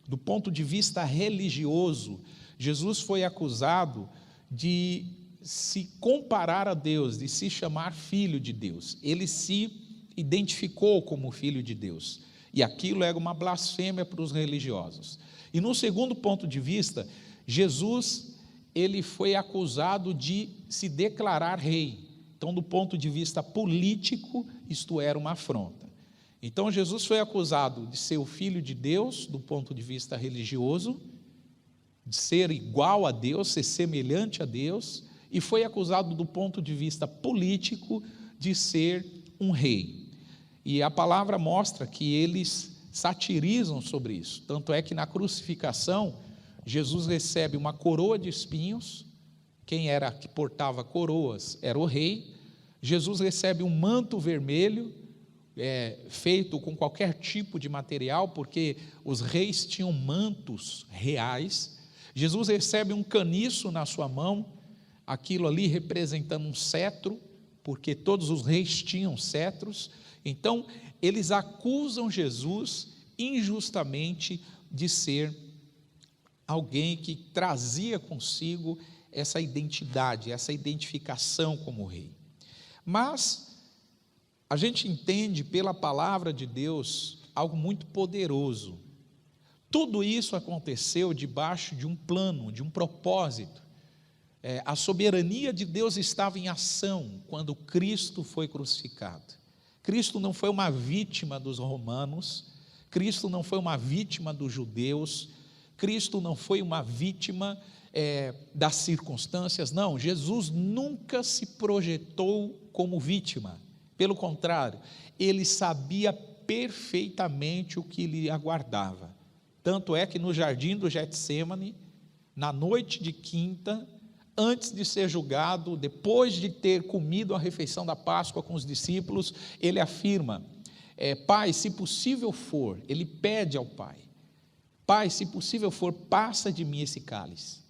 do ponto de vista religioso, Jesus foi acusado de se comparar a Deus, de se chamar filho de Deus. Ele se identificou como filho de Deus, e aquilo era uma blasfêmia para os religiosos. E no segundo ponto de vista, Jesus, ele foi acusado de se declarar rei. Então, do ponto de vista político, isto era uma afronta. Então, Jesus foi acusado de ser o filho de Deus, do ponto de vista religioso, de ser igual a Deus, ser semelhante a Deus, e foi acusado do ponto de vista político de ser um rei. E a palavra mostra que eles satirizam sobre isso. Tanto é que na crucificação, Jesus recebe uma coroa de espinhos. Quem era que portava coroas era o rei. Jesus recebe um manto vermelho, feito com qualquer tipo de material, porque os reis tinham mantos reais. Jesus recebe um caniço na sua mão, aquilo ali representando um cetro, porque todos os reis tinham cetros. Então, eles acusam Jesus injustamente de ser alguém que trazia consigo essa identidade, essa identificação como rei. Mas a gente entende pela palavra de Deus algo muito poderoso. Tudo isso aconteceu debaixo de um plano, de um propósito. A soberania de Deus estava em ação quando Cristo foi crucificado. Cristo não foi uma vítima dos romanos, Cristo não foi uma vítima dos judeus, Cristo não foi uma vítima das circunstâncias, não. Jesus nunca se projetou como vítima, pelo contrário, ele sabia perfeitamente o que lhe aguardava. Tanto é que no jardim do Getsêmani, na noite de quinta, antes de ser julgado, depois de ter comido a refeição da Páscoa com os discípulos, ele afirma, Pai, se possível for, ele pede ao Pai, Pai, se possível for, passa de mim esse cálice,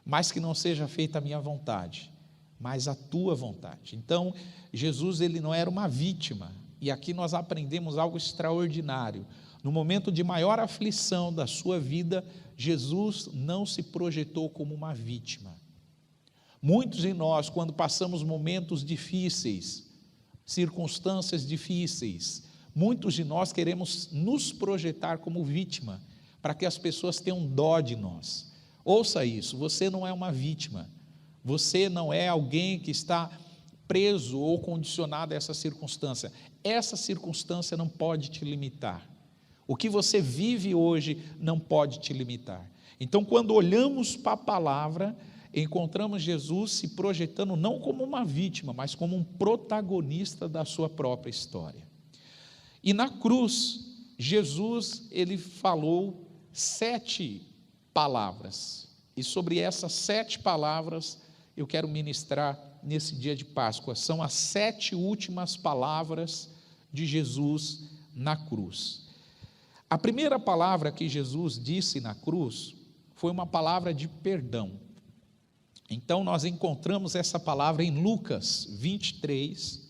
mas que não seja feita a minha vontade, mas a tua vontade. Então, Jesus, ele não era uma vítima, e aqui nós aprendemos algo extraordinário. no momento de maior aflição da sua vida, Jesus não se projetou como uma vítima. Muitos de nós, quando passamos momentos difíceis, circunstâncias difíceis, muitos de nós queremos nos projetar como vítima, para que as pessoas tenham dó de nós. Ouça isso, você não é uma vítima, você não é alguém que está preso ou condicionado a essa circunstância. Essa circunstância não pode te limitar. O que você vive hoje não pode te limitar. Então, quando olhamos para a palavra, encontramos Jesus se projetando não como uma vítima, mas como um protagonista da sua própria história. E na cruz, Jesus, ele falou 7 palavras. E sobre essas 7 palavras, eu quero ministrar nesse dia de Páscoa. São as 7 últimas palavras de Jesus na cruz. A primeira palavra que Jesus disse na cruz foi uma palavra de perdão. Então nós encontramos essa palavra em Lucas 23,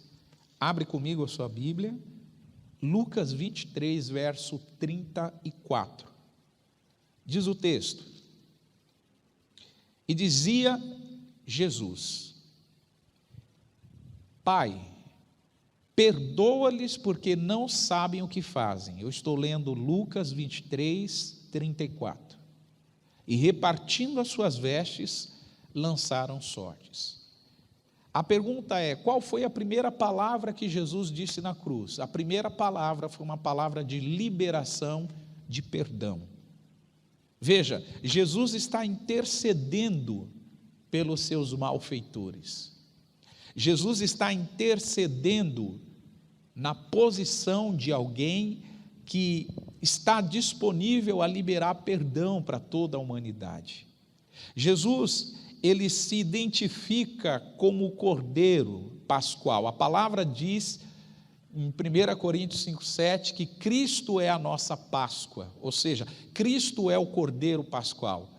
abre comigo a sua Bíblia, Lucas 23, verso 34. Diz o texto: e dizia Jesus: Pai, perdoa-lhes porque não sabem o que fazem. Eu estou lendo Lucas 23, 34. E repartindo as suas vestes, lançaram sortes. A pergunta é: qual foi a primeira palavra que Jesus disse na cruz? A primeira palavra foi uma palavra de liberação, de perdão. Veja, Jesus está intercedendo pelos seus malfeitores. Jesus está intercedendo na posição de alguém que está disponível a liberar perdão para toda a humanidade. Jesus, ele se identifica como o Cordeiro Pascual. A palavra diz em 1 Coríntios 5,7 que Cristo é a nossa Páscoa, ou seja, Cristo é o Cordeiro Pascual.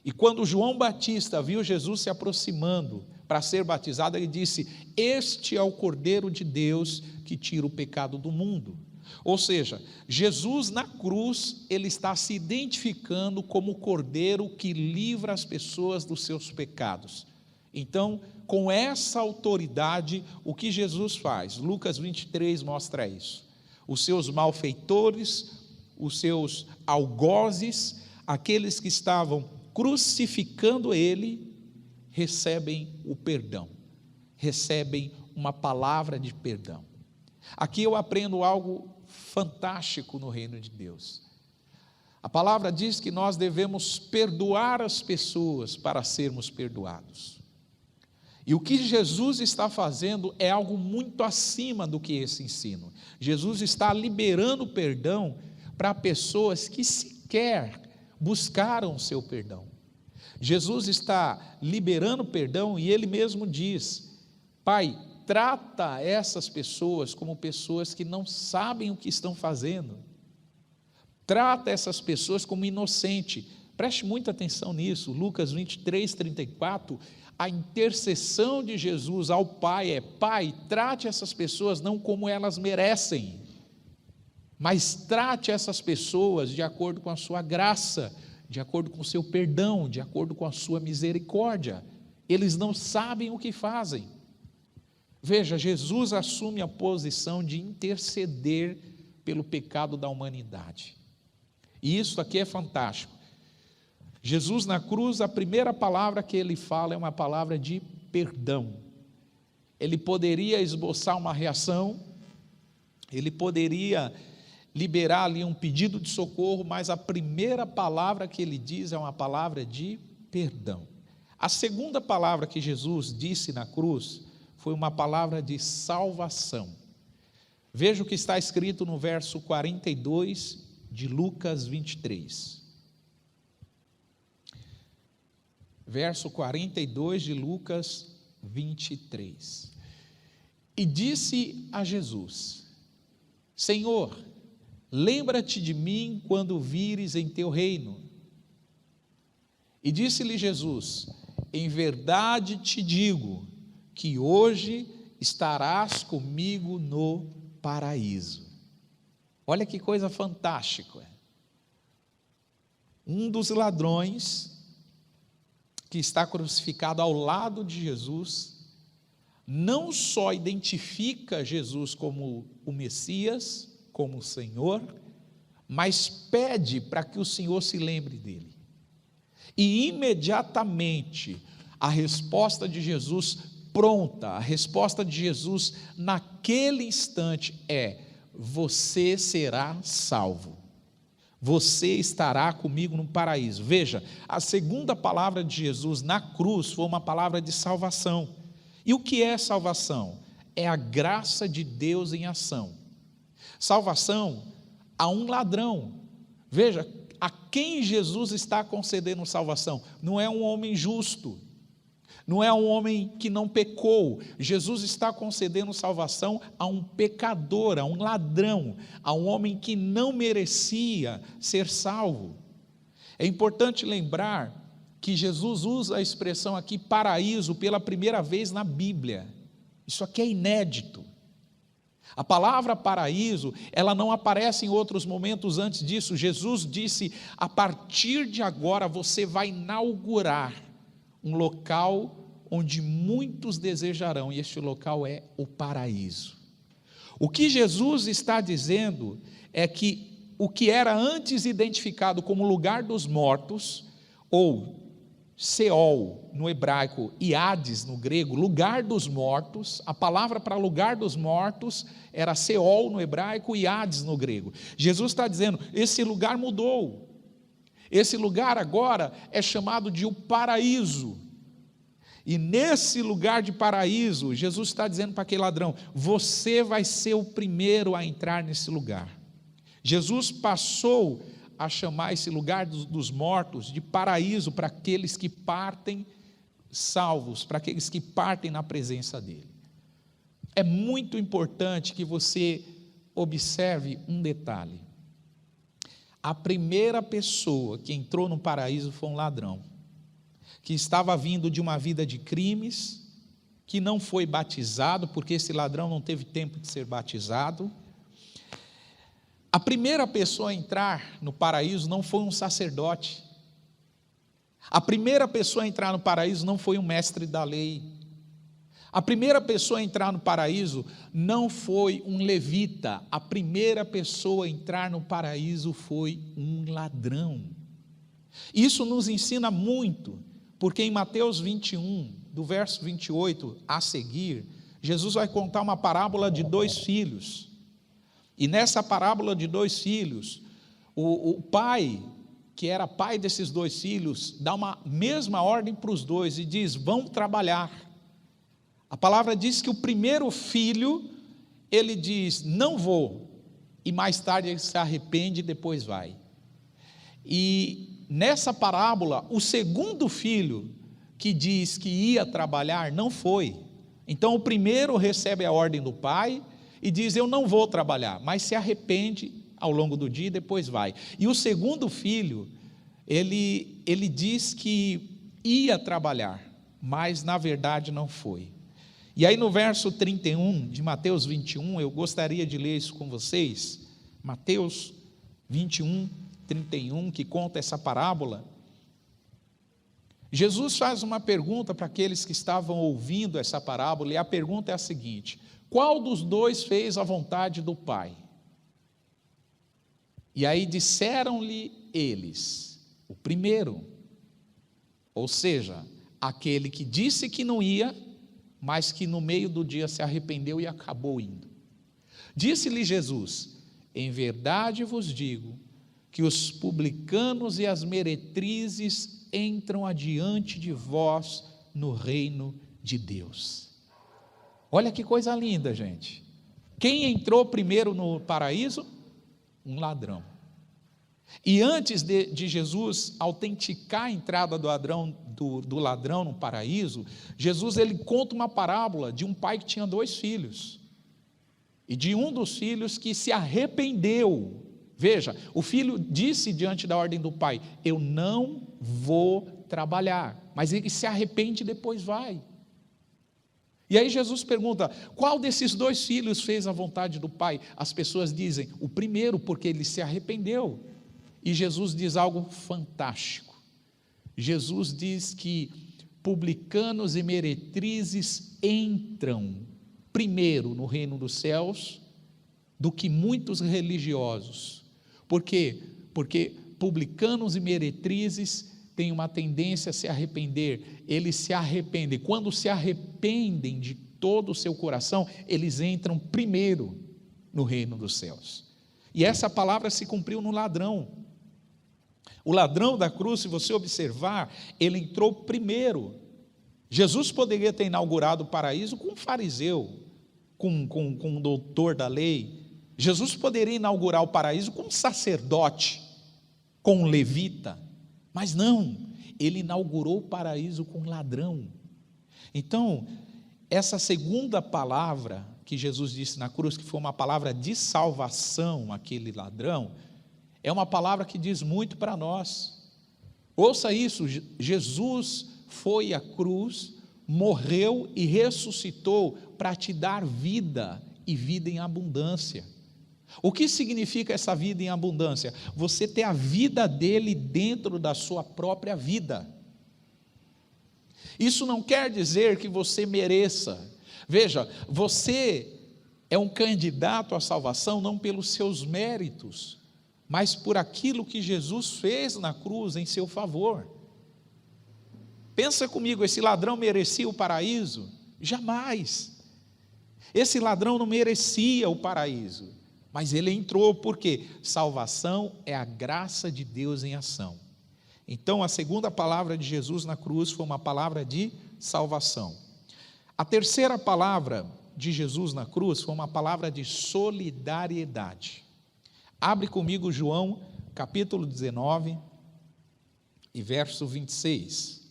E quando João Batista viu Jesus se aproximando para ser batizado, ele disse: este é o Cordeiro de Deus que tira o pecado do mundo. Ou seja, Jesus na cruz, ele está se identificando como o Cordeiro que livra as pessoas dos seus pecados. Então, com essa autoridade, o que Jesus faz? Lucas 23 mostra isso. Os seus malfeitores, os seus algozes, aqueles que estavam crucificando ele, recebem o perdão, recebem uma palavra de perdão. Aqui eu aprendo algo fantástico no reino de Deus. A palavra diz que nós devemos perdoar as pessoas para sermos perdoados. E o que Jesus está fazendo é algo muito acima do que esse ensino. Jesus está liberando perdão para pessoas que sequer buscaram o seu perdão. Jesus está liberando perdão e ele mesmo diz: Pai, trata essas pessoas como pessoas que não sabem o que estão fazendo. Trata essas pessoas como inocente. Preste muita atenção nisso. Lucas 23, 34, a intercessão de Jesus ao Pai é: Pai, trate essas pessoas não como elas merecem, mas trate essas pessoas de acordo com a sua graça, de acordo com o seu perdão, de acordo com a sua misericórdia. Eles não sabem o que fazem. Veja, Jesus assume a posição de interceder pelo pecado da humanidade. E isso aqui é fantástico. Jesus na cruz, a primeira palavra que ele fala é uma palavra de perdão. Ele poderia esboçar uma reação, ele poderia liberar ali um pedido de socorro, mas a primeira palavra que ele diz é uma palavra de perdão. A segunda palavra que Jesus disse na cruz foi uma palavra de salvação. Veja o que está escrito no verso 42 de Lucas 23. Verso 42 de Lucas 23. E disse a Jesus: Senhor, lembra-te de mim quando vires em teu reino. E disse-lhe Jesus: em verdade te digo que hoje estarás comigo no paraíso. Olha que coisa fantástica. Um dos ladrões que está crucificado ao lado de Jesus, não só identifica Jesus como o Messias, como o Senhor, mas pede para que o Senhor se lembre dele. E imediatamente a resposta de Jesus pronta, a resposta de Jesus naquele instante é: você será salvo. Você estará comigo no paraíso. Veja, a segunda palavra de Jesus na cruz foi uma palavra de salvação. E o que é salvação? É a graça de Deus em ação. Salvação a um ladrão. Veja, a quem Jesus está concedendo salvação? Não é um homem justo, não é um homem que não pecou. Jesus está concedendo salvação a um pecador, a um ladrão, a um homem que não merecia ser salvo. É importante lembrar que Jesus usa a expressão aqui paraíso pela primeira vez na Bíblia. Isso aqui é inédito. A palavra paraíso, ela não aparece em outros momentos antes disso. Jesus disse: a partir de agora você vai inaugurar um local onde muitos desejarão, e este local é o paraíso. O que Jesus está dizendo é que o que era antes identificado como lugar dos mortos, ou Seol no hebraico e Hades no grego, lugar dos mortos, a palavra para lugar dos mortos era Seol no hebraico e Hades no grego. Jesus está dizendo: esse lugar mudou, esse lugar agora é chamado de o paraíso. E nesse lugar de paraíso, Jesus está dizendo para aquele ladrão: você vai ser o primeiro a entrar nesse lugar. Jesus passou a chamar esse lugar dos mortos de paraíso para aqueles que partem salvos, para aqueles que partem na presença dele. É muito importante que você observe um detalhe. A primeira pessoa que entrou no paraíso foi um ladrão, que estava vindo de uma vida de crimes, que não foi batizado, porque esse ladrão não teve tempo de ser batizado. A primeira pessoa a entrar no paraíso não foi um sacerdote. A primeira pessoa a entrar no paraíso não foi um mestre da lei. A primeira pessoa a entrar no paraíso não foi um levita. A primeira pessoa a entrar no paraíso foi um ladrão. Isso nos ensina muito, porque em Mateus 21, do verso 28 a seguir, Jesus vai contar uma parábola de 2 filhos. E nessa parábola de 2 filhos, o pai, que era pai desses 2 filhos, dá uma mesma ordem para os 2 e diz: vão trabalhar. A palavra diz que o primeiro filho, ele diz: não vou, e mais tarde ele se arrepende e depois vai. E nessa parábola, o segundo filho, que diz que ia trabalhar, não foi. Então o primeiro recebe a ordem do pai e diz: eu não vou trabalhar, mas se arrepende ao longo do dia e depois vai. E o segundo filho, ele diz que ia trabalhar, mas na verdade não foi. E aí no verso 31 de Mateus 21, eu gostaria de ler isso com vocês. Mateus 21, 31, que conta essa parábola. Jesus faz uma pergunta para aqueles que estavam ouvindo essa parábola, e a pergunta é a seguinte: qual dos 2 fez a vontade do Pai? E aí disseram-lhe eles: o primeiro, ou seja, aquele que disse que não ia, mas que no meio do dia se arrependeu e acabou indo. Disse-lhe Jesus: em verdade vos digo que os publicanos e as meretrizes entram adiante de vós no reino de Deus. Olha que coisa linda, gente. Quem entrou primeiro no paraíso? Um ladrão. E antes de Jesus autenticar a entrada do ladrão no paraíso, Jesus ele conta uma parábola de um pai que tinha 2 filhos. E de um dos filhos que se arrependeu. Veja, o filho disse diante da ordem do pai: eu não vou trabalhar. Mas ele se arrepende e depois vai. E aí Jesus pergunta: qual desses 2 filhos fez a vontade do Pai? As pessoas dizem: o primeiro, porque ele se arrependeu. E Jesus diz algo fantástico. Jesus diz que publicanos e meretrizes entram primeiro no reino dos céus do que muitos religiosos. Por quê? Porque publicanos e meretrizes têm uma tendência a se arrepender. Eles se arrependem. Quando se arrependem de todo o seu coração, eles entram primeiro no reino dos céus. E essa palavra se cumpriu no ladrão. O ladrão da cruz, se você observar, ele entrou primeiro. Jesus poderia ter inaugurado o paraíso com um fariseu, com um doutor da lei. Jesus poderia inaugurar o paraíso com um sacerdote, com um levita. Mas não, ele inaugurou o paraíso com um ladrão. Então, essa segunda palavra que Jesus disse na cruz, que foi uma palavra de salvação àquele ladrão, é uma palavra que diz muito para nós. Ouça isso: Jesus foi à cruz, morreu e ressuscitou para te dar vida, e vida em abundância. O que significa essa vida em abundância? Você ter a vida dele dentro da sua própria vida. Isso não quer dizer que você mereça. Veja, você é um candidato à salvação não pelos seus méritos, mas por aquilo que Jesus fez na cruz em seu favor. Pensa comigo, esse ladrão merecia o paraíso? Jamais. Esse ladrão não merecia o paraíso, mas ele entrou. Porque salvação é a graça de Deus em ação. Então, a segunda palavra de Jesus na cruz foi uma palavra de salvação. A terceira palavra de Jesus na cruz foi uma palavra de solidariedade. Abre comigo João, capítulo 19, e verso 26.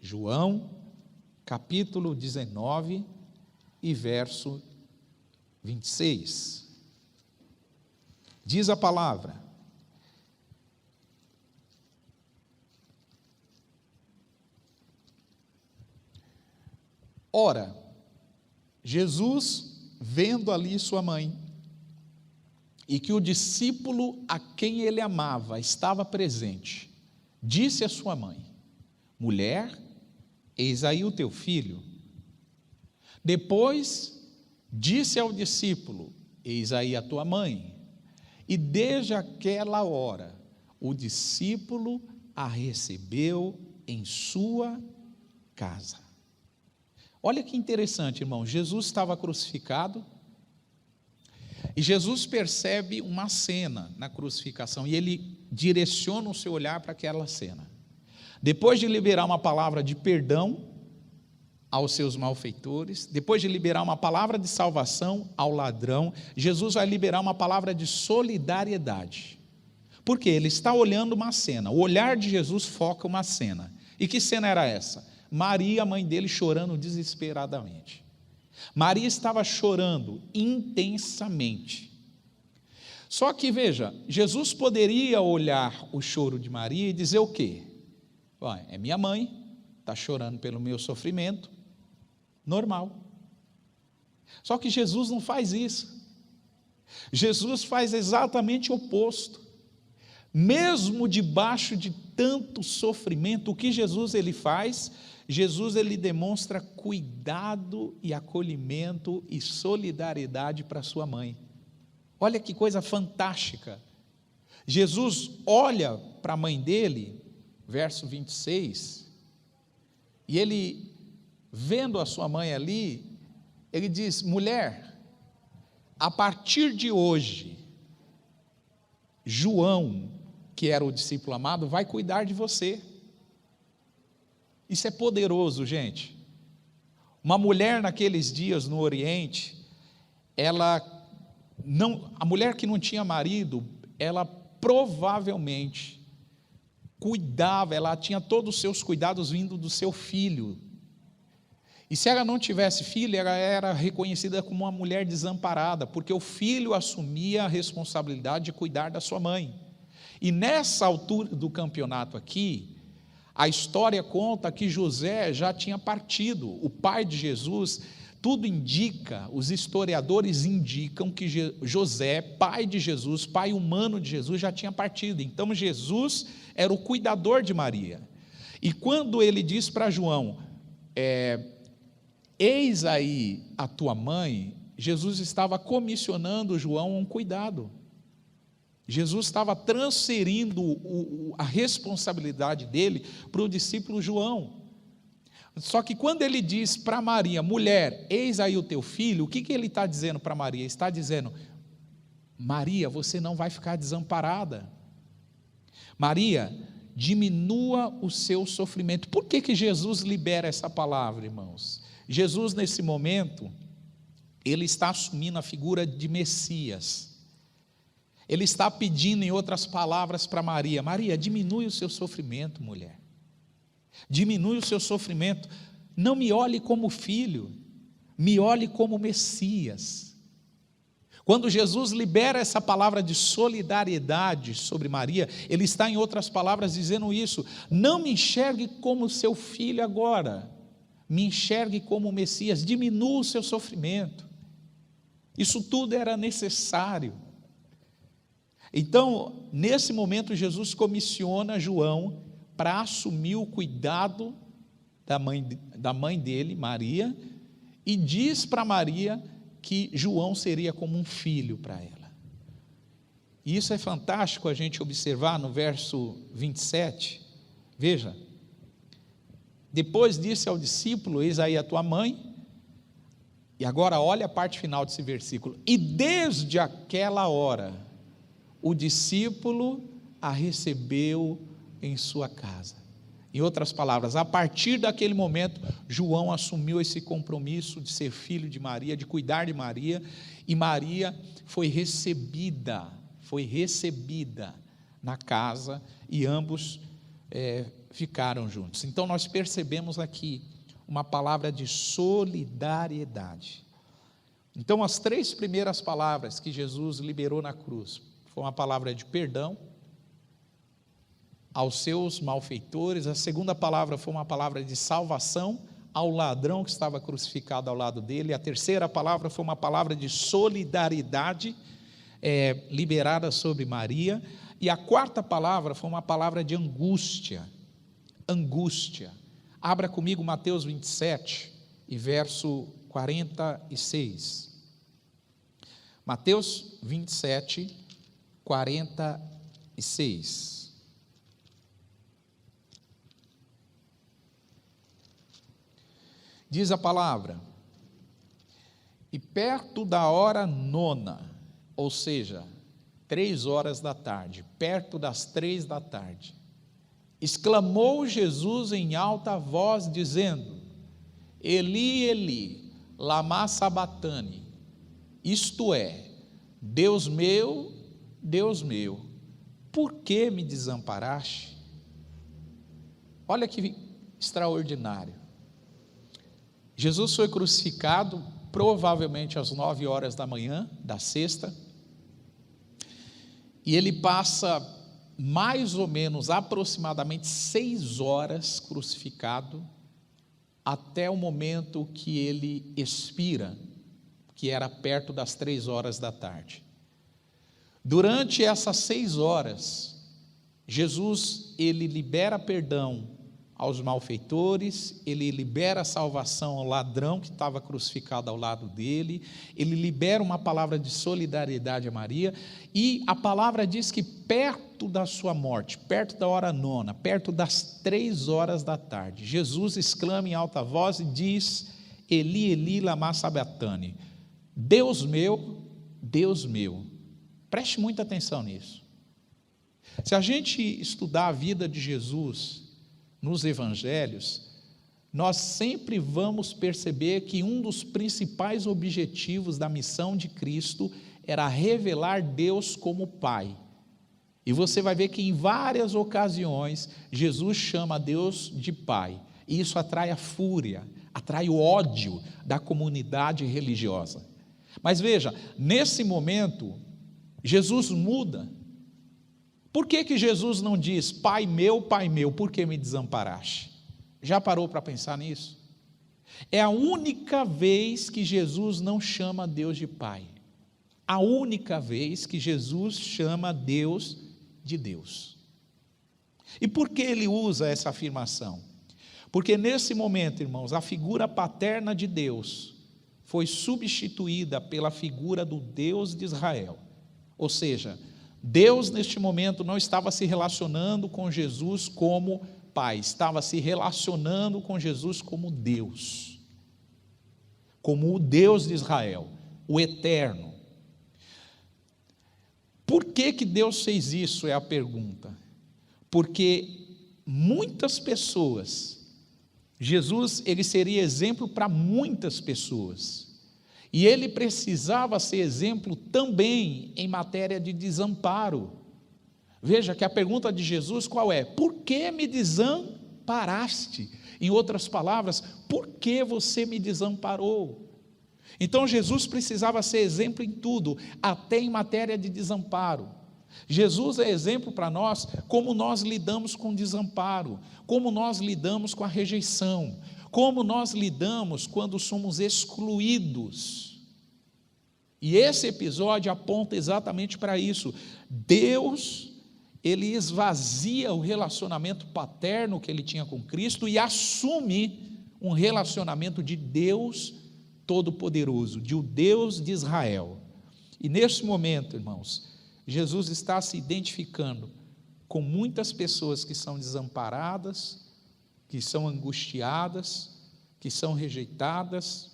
João, capítulo 19, e verso 26. Diz a palavra: ora, Jesus, vendo ali sua mãe, e que o discípulo a quem ele amava estava presente, disse à sua mãe: mulher, eis aí o teu filho. Depois disse ao discípulo: eis aí a tua mãe. E desde aquela hora, o discípulo a recebeu em sua casa. Olha que interessante, irmão. Jesus estava crucificado, e Jesus percebe uma cena na crucificação, e ele direciona o seu olhar para aquela cena. Depois de liberar uma palavra de perdão aos seus malfeitores, depois de liberar uma palavra de salvação ao ladrão, Jesus vai liberar uma palavra de solidariedade. Porque ele está olhando uma cena. O olhar de Jesus foca uma cena. E que cena era essa? Maria, a mãe dele, chorando desesperadamente. Maria estava chorando intensamente. Só que veja, Jesus poderia olhar o choro de Maria e dizer o quê? É minha mãe, está chorando pelo meu sofrimento, normal. Só que Jesus não faz isso. Jesus faz exatamente o oposto. Mesmo debaixo de tanto sofrimento, o que Jesus ele faz? Jesus ele demonstra cuidado e acolhimento e solidariedade para sua mãe. Olha que coisa fantástica. Jesus olha para a mãe dele, verso 26, e ele, vendo a sua mãe ali, ele diz: mulher, a partir de hoje, João, que era o discípulo amado, vai cuidar de você. Isso é poderoso, gente. Uma mulher naqueles dias no Oriente, a mulher que não tinha marido, ela provavelmente cuidava, ela tinha todos os seus cuidados vindo do seu filho. E se ela não tivesse filho, ela era reconhecida como uma mulher desamparada, porque o filho assumia a responsabilidade de cuidar da sua mãe. E nessa altura do campeonato aqui, A história conta que José já tinha partido, o pai de Jesus. Tudo indica, os historiadores indicam que José, pai de Jesus, pai humano de Jesus, já tinha partido. Então Jesus era o cuidador de Maria. E quando ele diz para João, eis aí a tua mãe, Jesus estava comissionando João a um cuidado. Jesus estava transferindo a responsabilidade dele para o discípulo João. Só que quando ele diz para Maria, mulher, eis aí o teu filho, o que ele está dizendo para Maria? Ele está dizendo, Maria, você não vai ficar desamparada. Maria, diminua o seu sofrimento. Por que Jesus libera essa palavra, irmãos? Jesus, nesse momento, ele está assumindo a figura de Messias. Ele está pedindo, em outras palavras, para Maria, Maria, diminui o seu sofrimento, mulher. Diminui o seu sofrimento. Não me olhe como filho, me olhe como Messias. Quando Jesus libera essa palavra de solidariedade sobre Maria, ele está, em outras palavras, dizendo isso: não me enxergue como seu filho agora, me enxergue como Messias, diminua o seu sofrimento. Isso tudo era necessário. Então, nesse momento, Jesus comissiona João para assumir o cuidado da mãe dele, Maria, e diz para Maria que João seria como um filho para ela. E isso é fantástico a gente observar no verso 27. Veja, depois disse ao discípulo, eis aí a tua mãe, e agora olha a parte final desse versículo, e desde aquela hora, o discípulo a recebeu em sua casa. Em outras palavras, a partir daquele momento, João assumiu esse compromisso de ser filho de Maria, de cuidar de Maria, e Maria foi recebida na casa, e ambos ficaram juntos. Então nós percebemos aqui uma palavra de solidariedade. Então as 3 primeiras palavras que Jesus liberou na cruz, foi uma palavra de perdão aos seus malfeitores. A segunda palavra foi uma palavra de salvação ao ladrão que estava crucificado ao lado dele. A terceira palavra foi uma palavra de solidariedade liberada sobre Maria. E a quarta palavra foi uma palavra de angústia. Angústia. Abra comigo Mateus 27 e verso 46. Mateus 27, 46. Diz a palavra, e perto da hora 9, ou seja, 3 horas da tarde, perto das 3 da tarde, exclamou Jesus em alta voz, dizendo, Eli, Eli, lama sabatani, isto é, Deus meu, por que me desamparaste? Olha que extraordinário. Jesus foi crucificado provavelmente às 9 horas da manhã da sexta, e ele passa mais ou menos aproximadamente 6 horas crucificado, até o momento que ele expira, que era perto das 3 horas da tarde. Durante essas 6 horas, Jesus, ele libera perdão aos malfeitores, ele libera salvação ao ladrão que estava crucificado ao lado dele, ele libera uma palavra de solidariedade a Maria, e a palavra diz que perto da sua morte, perto da hora 9, perto das 3 horas da tarde, Jesus exclama em alta voz e diz, Eli, Eli, lama sabatani, Deus meu, preste muita atenção nisso. Se a gente estudar a vida de Jesus nos evangelhos, nós sempre vamos perceber que um dos principais objetivos da missão de Cristo era revelar Deus como Pai. E você vai ver que em várias ocasiões Jesus chama Deus de Pai, e isso atrai a fúria, atrai o ódio da comunidade religiosa. Mas veja, nesse momento, Jesus muda, Por que Jesus não diz, Pai meu, por que me desamparaste? Já parou para pensar nisso? É a única vez que Jesus não chama Deus de Pai. A única vez que Jesus chama Deus de Deus. E por que ele usa essa afirmação? Porque nesse momento, irmãos, a figura paterna de Deus foi substituída pela figura do Deus de Israel. Ou seja, Deus neste momento não estava se relacionando com Jesus como Pai, estava se relacionando com Jesus como Deus, como o Deus de Israel, o Eterno. Por que Deus fez isso, é a pergunta. Porque muitas pessoas, Jesus, ele seria exemplo para muitas pessoas, e ele precisava ser exemplo também em matéria de desamparo. Veja que a pergunta de Jesus qual é? Por que me desamparaste? Em outras palavras, por que você me desamparou? Então Jesus precisava ser exemplo em tudo, até em matéria de desamparo. Jesus é exemplo para nós, como nós lidamos com o desamparo, como nós lidamos com a rejeição, como nós lidamos quando somos excluídos. E esse episódio aponta exatamente para isso. Deus, ele esvazia o relacionamento paterno que ele tinha com Cristo e assume um relacionamento de Deus Todo-Poderoso, de o Deus de Israel. E nesse momento, irmãos, Jesus está se identificando com muitas pessoas que são desamparadas, que são angustiadas, que são rejeitadas.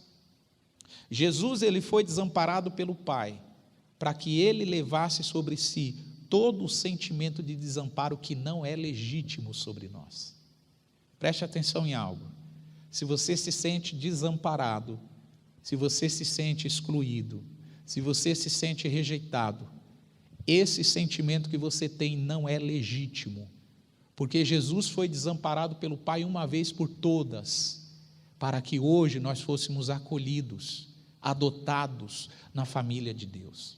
Jesus, ele foi desamparado pelo Pai, para que ele levasse sobre si todo o sentimento de desamparo que não é legítimo sobre nós. Preste atenção em algo. Se você se sente desamparado, se você se sente excluído, se você se sente rejeitado, esse sentimento que você tem não é legítimo, porque Jesus foi desamparado pelo Pai uma vez por todas, para que hoje nós fôssemos acolhidos, adotados na família de Deus.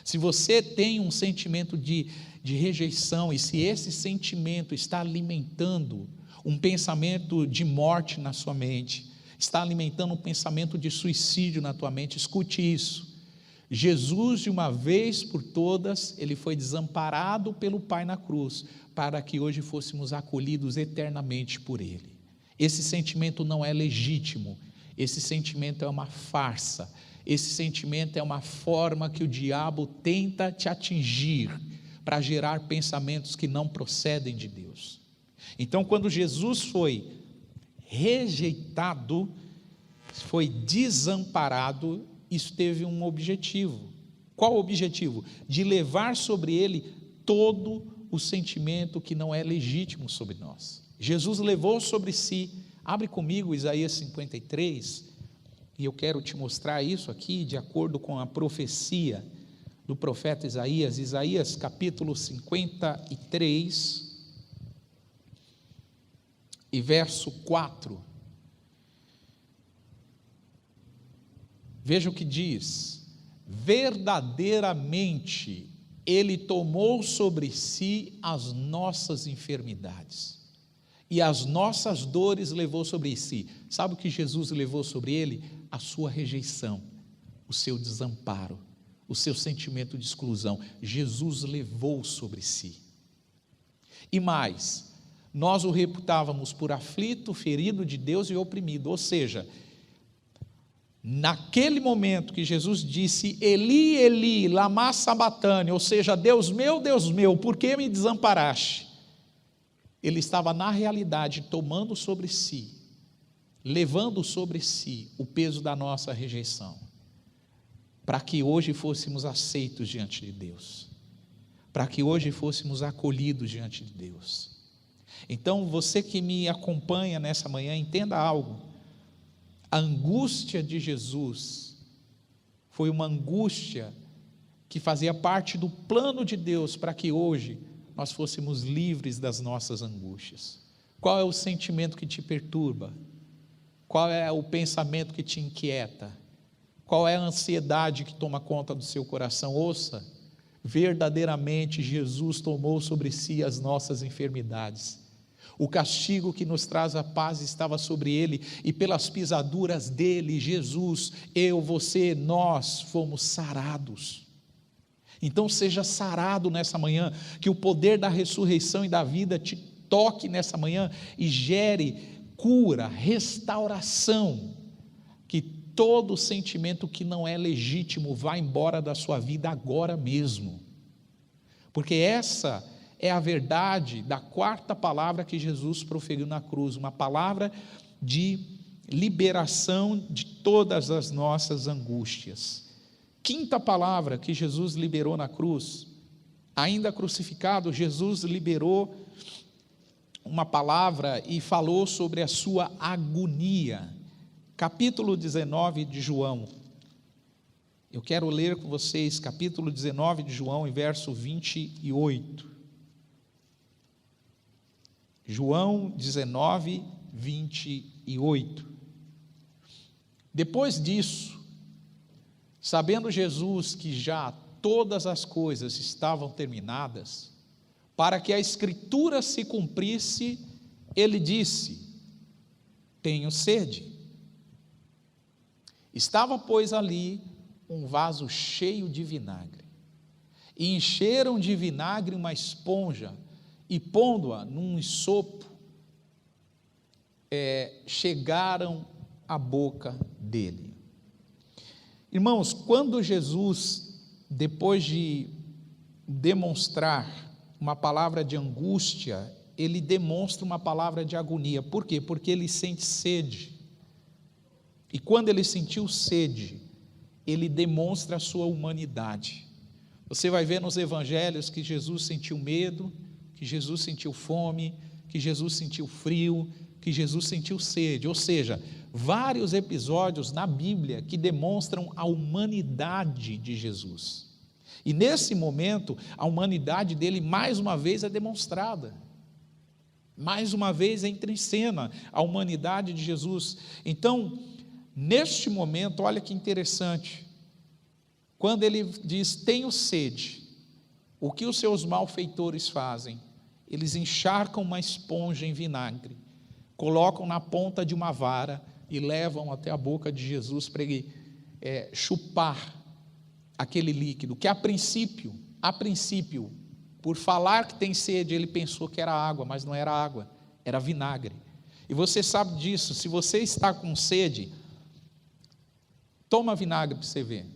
Se você tem um sentimento de rejeição, e se esse sentimento está alimentando um pensamento de morte na sua mente, está alimentando um pensamento de suicídio na tua mente, escute isso. Jesus, de uma vez por todas, ele foi desamparado pelo Pai na cruz, para que hoje fôssemos acolhidos eternamente por ele. Esse sentimento não é legítimo, esse sentimento é uma farsa, esse sentimento é uma forma que o diabo tenta te atingir, para gerar pensamentos que não procedem de Deus. Então, quando Jesus foi rejeitado, foi desamparado, isso teve um objetivo. Qual o objetivo? De levar sobre ele todo o sentimento que não é legítimo sobre nós. Jesus levou sobre si, abre comigo Isaías 53, e eu quero te mostrar isso aqui, de acordo com a profecia do profeta Isaías, Isaías capítulo 53, e verso 4. Veja o que diz: verdadeiramente ele tomou sobre si as nossas enfermidades, e as nossas dores levou sobre si. Sabe o que Jesus levou sobre ele? A sua rejeição, o seu desamparo, o seu sentimento de exclusão. Jesus levou sobre si. E mais, nós o reputávamos por aflito, ferido de Deus e oprimido. Ou seja, naquele momento que Jesus disse, Eli, Eli, lama sabatani, ou seja, Deus meu, por que me desamparaste? Ele estava na realidade tomando sobre si, levando sobre si o peso da nossa rejeição, para que hoje fôssemos aceitos diante de Deus, para que hoje fôssemos acolhidos diante de Deus. Então, você que me acompanha nessa manhã, entenda algo: a angústia de Jesus foi uma angústia que fazia parte do plano de Deus para que hoje nós fôssemos livres das nossas angústias. Qual é o sentimento que te perturba? Qual é o pensamento que te inquieta? Qual é a ansiedade que toma conta do seu coração? Ouça, verdadeiramente Jesus tomou sobre si as nossas enfermidades. O castigo que nos traz a paz estava sobre ele, e pelas pisaduras dele, Jesus, eu, você, nós fomos sarados. Então seja sarado nessa manhã, que o poder da ressurreição e da vida te toque nessa manhã e gere cura, restauração, que todo sentimento que não é legítimo vá embora da sua vida agora mesmo, porque essa é a verdade da quarta palavra que Jesus proferiu na cruz, uma palavra de liberação de todas as nossas angústias. Quinta palavra que Jesus liberou na cruz, ainda crucificado, Jesus liberou uma palavra e falou sobre a sua agonia. Capítulo 19 de João. Eu quero ler com vocês capítulo 19 de João, em verso 28. João 19, 28. Depois disso, sabendo Jesus que já todas as coisas estavam terminadas, para que a Escritura se cumprisse, ele disse: tenho sede. Estava, pois, ali um vaso cheio de vinagre, e encheram de vinagre uma esponja, e pondo-a num sopo, chegaram à boca dele. Irmãos, quando Jesus, depois de demonstrar uma palavra de angústia, ele demonstra uma palavra de agonia. Por quê? Porque ele sente sede. E quando ele sentiu sede, ele demonstra a sua humanidade. Você vai ver nos evangelhos que Jesus sentiu medo, que Jesus sentiu fome, que Jesus sentiu frio, que Jesus sentiu sede, ou seja, vários episódios na Bíblia que demonstram a humanidade de Jesus. E nesse momento, a humanidade dele mais uma vez é demonstrada. Mais uma vez entra em cena a humanidade de Jesus. Então, neste momento, olha que interessante, quando ele diz, tenho sede, o que os seus malfeitores fazem? Eles encharcam uma esponja em vinagre, colocam na ponta de uma vara e levam até a boca de Jesus para ele chupar aquele líquido, que a princípio, por falar que tem sede, ele pensou que era água, mas não era água, era vinagre. E você sabe disso, se você está com sede, toma vinagre para você ver.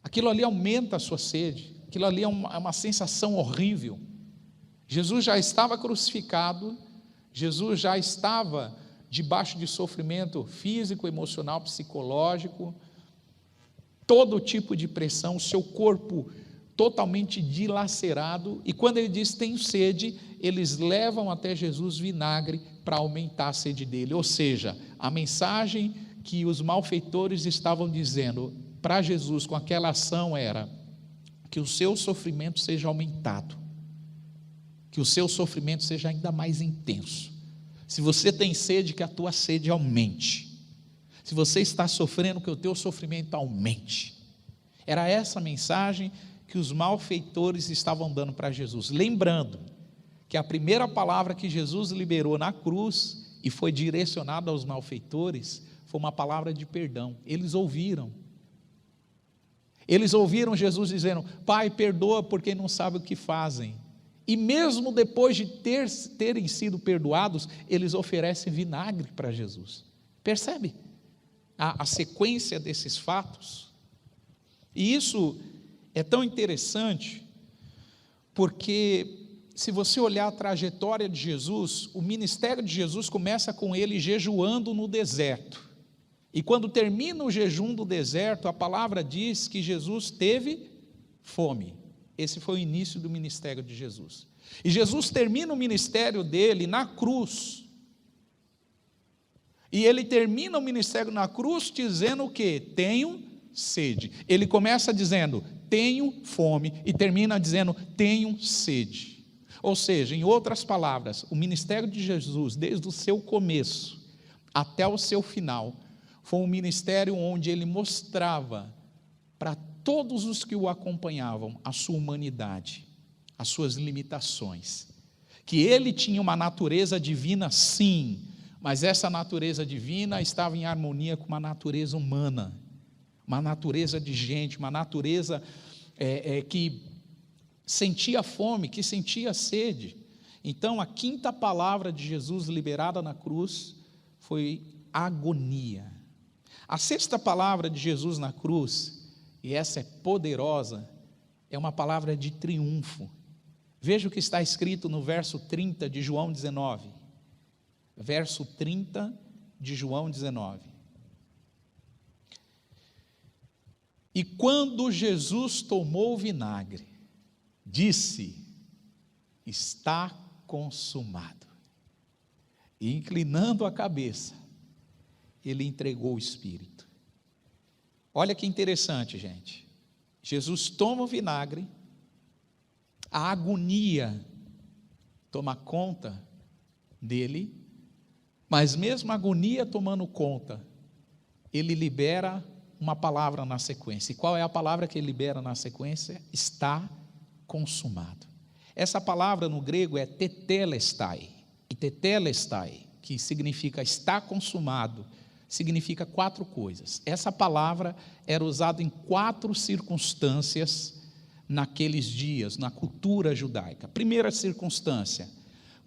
Aquilo ali aumenta a sua sede, aquilo ali é uma sensação horrível. Jesus já estava crucificado, Jesus já estava debaixo de sofrimento físico, emocional, psicológico, todo tipo de pressão, seu corpo totalmente dilacerado, e quando ele diz tenho sede, eles levam até Jesus vinagre para aumentar a sede dele, ou seja, a mensagem que os malfeitores estavam dizendo para Jesus com aquela ação era que o seu sofrimento seja aumentado, que o seu sofrimento seja ainda mais intenso. Se você tem sede, que a tua sede aumente. Se você está sofrendo, que o teu sofrimento aumente. Era essa a mensagem que os malfeitores estavam dando para Jesus. Lembrando que a primeira palavra que Jesus liberou na cruz e foi direcionada aos malfeitores foi uma palavra de perdão. Eles ouviram Jesus dizendo: Pai, perdoa porque não sabem o que fazem. E mesmo depois de terem sido perdoados, eles oferecem vinagre para Jesus. Percebe a sequência desses fatos? E isso é tão interessante, porque se você olhar a trajetória de Jesus, o ministério de Jesus começa com ele jejuando no deserto. E quando termina o jejum do deserto, a palavra diz que Jesus teve fome. Esse foi o início do ministério de Jesus. E Jesus termina o ministério dele na cruz. E ele termina o ministério na cruz dizendo o quê? Tenho sede. Ele começa dizendo, tenho fome, e termina dizendo, tenho sede. Ou seja, em outras palavras, o ministério de Jesus, desde o seu começo até o seu final, foi um ministério onde ele mostrava para todos os que o acompanhavam a sua humanidade, as suas limitações, que ele tinha uma natureza divina, sim, mas essa natureza divina estava em harmonia com uma natureza humana, uma natureza de gente, uma natureza que sentia fome, que sentia sede. Então, a quinta palavra de Jesus liberada na cruz foi agonia. A sexta palavra de Jesus na cruz, e essa é poderosa, é uma palavra de triunfo. Veja o que está escrito no verso 30 de João 19. Verso 30 de João 19. E quando Jesus tomou o vinagre, disse: está consumado. E inclinando a cabeça, ele entregou o Espírito. Olha que interessante, gente. Jesus toma o vinagre, a agonia toma conta dele, mas mesmo a agonia tomando conta, ele libera uma palavra na sequência. E qual é a palavra que ele libera na sequência? Está consumado. Essa palavra no grego é tetelestai. E tetelestai, que significa está consumado, significa 4 coisas. Essa palavra era usada em 4 circunstâncias naqueles dias, na cultura judaica. Primeira circunstância,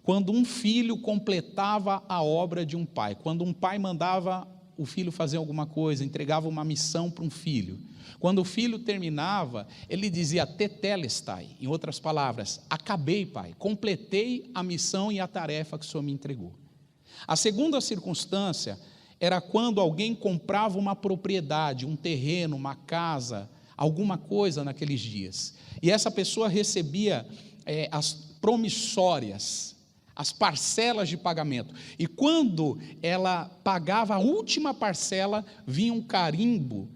quando um filho completava a obra de um pai, quando um pai mandava o filho fazer alguma coisa, entregava uma missão para um filho. Quando o filho terminava, ele dizia tetelestai, em outras palavras, acabei, pai, completei a missão e a tarefa que o Senhor me entregou. A segunda circunstância era quando alguém comprava uma propriedade, um terreno, uma casa, alguma coisa naqueles dias. E essa pessoa recebia as promissórias, as parcelas de pagamento. E quando ela pagava a última parcela, vinha um carimbo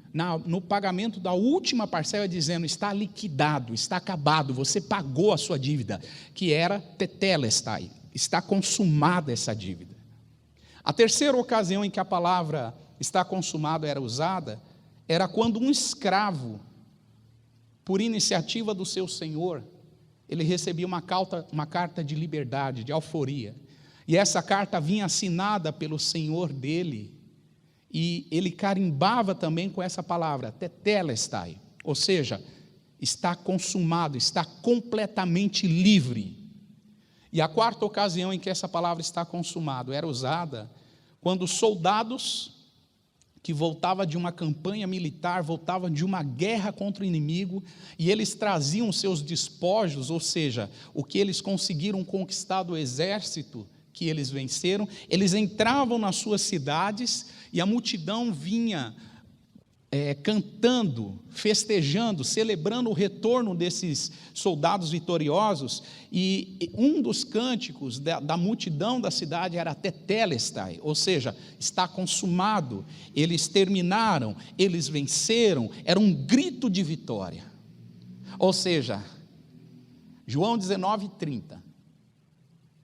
no pagamento da última parcela dizendo: está liquidado, está acabado, você pagou a sua dívida, que era tetelestai, está consumada essa dívida. A terceira ocasião em que a palavra está consumado era usada, era quando um escravo, por iniciativa do seu senhor, ele recebia uma carta de liberdade, de alforria, e essa carta vinha assinada pelo senhor dele, e ele carimbava também com essa palavra, tetelestai, ou seja, está consumado, está completamente livre. E a quarta ocasião em que essa palavra está consumado era usada quando soldados que voltavam de uma campanha militar, voltavam de uma guerra contra o inimigo, e eles traziam seus despojos, ou seja, o que eles conseguiram conquistar do exército que eles venceram, eles entravam nas suas cidades e a multidão vinha cantando, festejando, celebrando o retorno desses soldados vitoriosos, e um dos cânticos da multidão da cidade era tetelestai, ou seja, está consumado, eles terminaram, eles venceram, era um grito de vitória. Ou seja, João 19:30,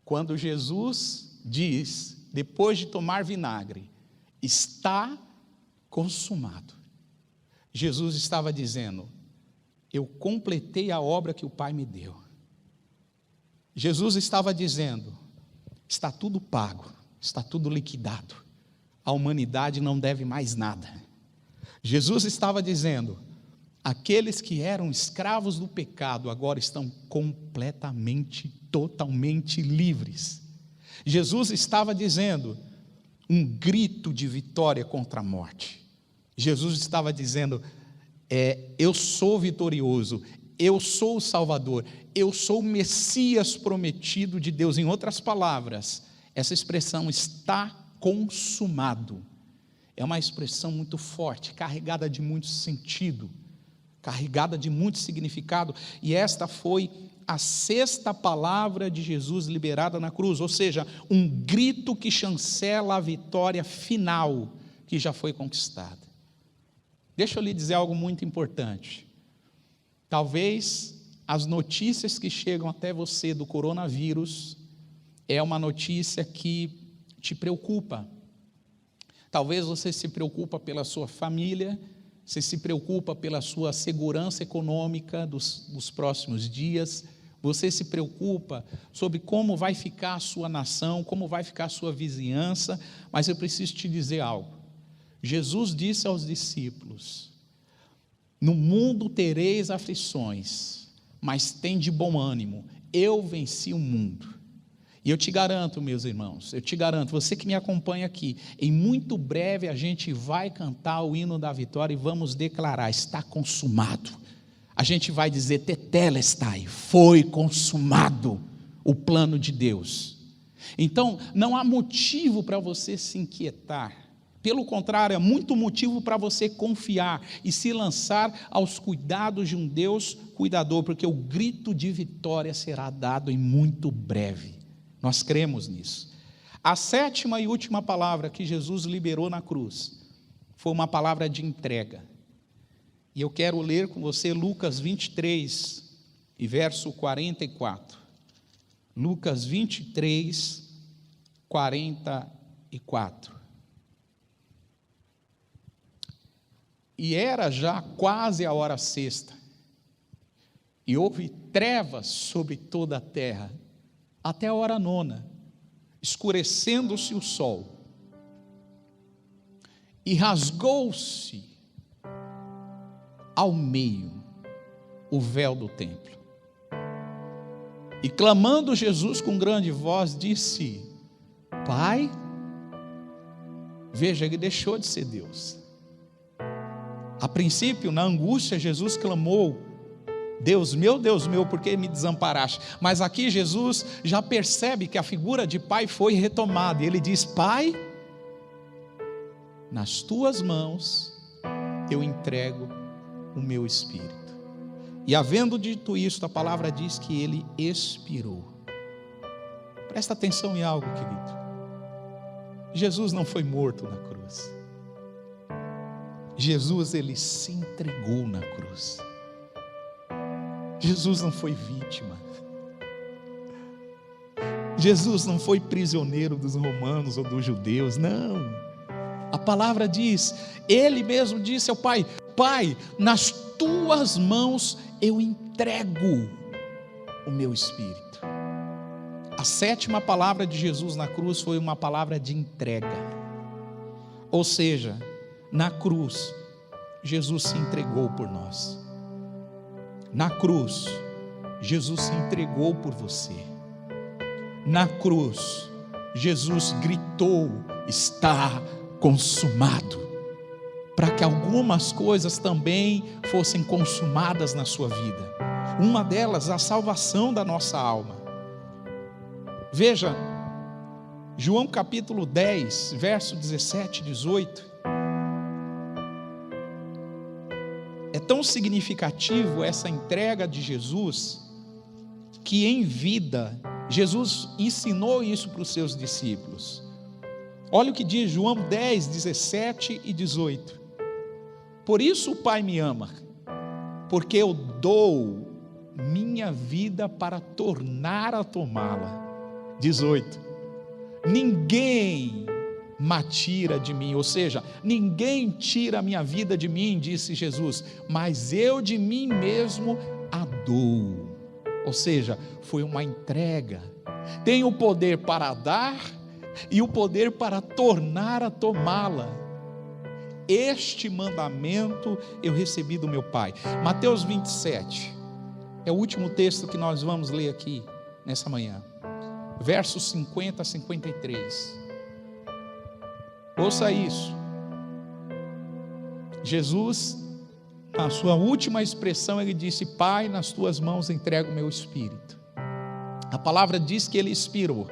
quando Jesus diz, depois de tomar vinagre, está consumado, Jesus estava dizendo: eu completei a obra que o Pai me deu. Jesus estava dizendo: está tudo pago, está tudo liquidado, a humanidade não deve mais nada. Jesus estava dizendo: aqueles que eram escravos do pecado agora estão completamente, totalmente livres. Jesus estava dizendo um grito de vitória contra a morte. Jesus estava dizendo: eu sou vitorioso, eu sou o Salvador, eu sou o Messias prometido de Deus. Em outras palavras, essa expressão está consumado é uma expressão muito forte, carregada de muito sentido, carregada de muito significado, e esta foi a sexta palavra de Jesus liberada na cruz, ou seja, um grito que chancela a vitória final que já foi conquistada. Deixa eu lhe dizer algo muito importante. Talvez as notícias que chegam até você do coronavírus é uma notícia que te preocupa. Talvez você se preocupa pela sua família, você se preocupa pela sua segurança econômica dos próximos dias, você se preocupa sobre como vai ficar a sua nação, como vai ficar a sua vizinhança, mas eu preciso te dizer algo. Jesus disse aos discípulos: no mundo tereis aflições, mas tende bom ânimo, eu venci o mundo. E eu te garanto, meus irmãos, eu te garanto, você que me acompanha aqui, em muito breve a gente vai cantar o hino da vitória e vamos declarar: está consumado. A gente vai dizer: tetelestai, foi consumado o plano de Deus. Então, não há motivo para você se inquietar. Pelo contrário, é muito motivo para você confiar e se lançar aos cuidados de um Deus cuidador, porque o grito de vitória será dado em muito breve. Nós cremos nisso. A sétima e última palavra que Jesus liberou na cruz foi uma palavra de entrega. E eu quero ler com você Lucas 23 e verso 44. Lucas 23, 44. E era já quase a hora sexta, e houve trevas sobre toda a terra, até a hora nona, escurecendo-se o sol, e rasgou-se ao meio o véu do templo. E clamando Jesus com grande voz, disse: Pai, veja, ele deixou de ser Deus. A princípio, na angústia, Jesus clamou: Deus meu, por que me desamparaste? Mas aqui Jesus já percebe que a figura de pai foi retomada, e ele diz: Pai, nas tuas mãos eu entrego o meu espírito. E havendo dito isto, a palavra diz que ele expirou. Presta atenção em algo, querido. Jesus não foi morto na cruz. Jesus, ele se entregou na cruz. Jesus não foi vítima. Jesus não foi prisioneiro dos romanos ou dos judeus, não. A palavra diz, ele mesmo disse ao Pai: Pai, nas tuas mãos eu entrego o meu espírito. A sétima palavra de Jesus na cruz foi uma palavra de entrega. Ou seja, na cruz, Jesus se entregou por nós. Na cruz, Jesus se entregou por você. Na cruz, Jesus gritou: está consumado, para que algumas coisas também fossem consumadas na sua vida. Uma delas, a salvação da nossa alma. Veja, João capítulo 10, verso 17 e 18. É tão significativo essa entrega de Jesus, que em vida, Jesus ensinou isso para os seus discípulos. Olha o que diz João 10, 17 e 18. Por isso o Pai me ama, porque eu dou minha vida para tornar a tomá-la. 18. Ninguém me tira de mim, ou seja, ninguém tira a minha vida de mim, disse Jesus, mas eu de mim mesmo a dou. Ou seja, foi uma entrega. Tem o poder para dar e o poder para tornar a tomá-la. Este mandamento eu recebi do meu Pai. Mateus 27 é o último texto que nós vamos ler aqui nessa manhã, versos 50 a 53. Ouça isso. Jesus, na sua última expressão, ele disse: Pai, nas tuas mãos entrego o meu espírito. A palavra diz que ele expirou.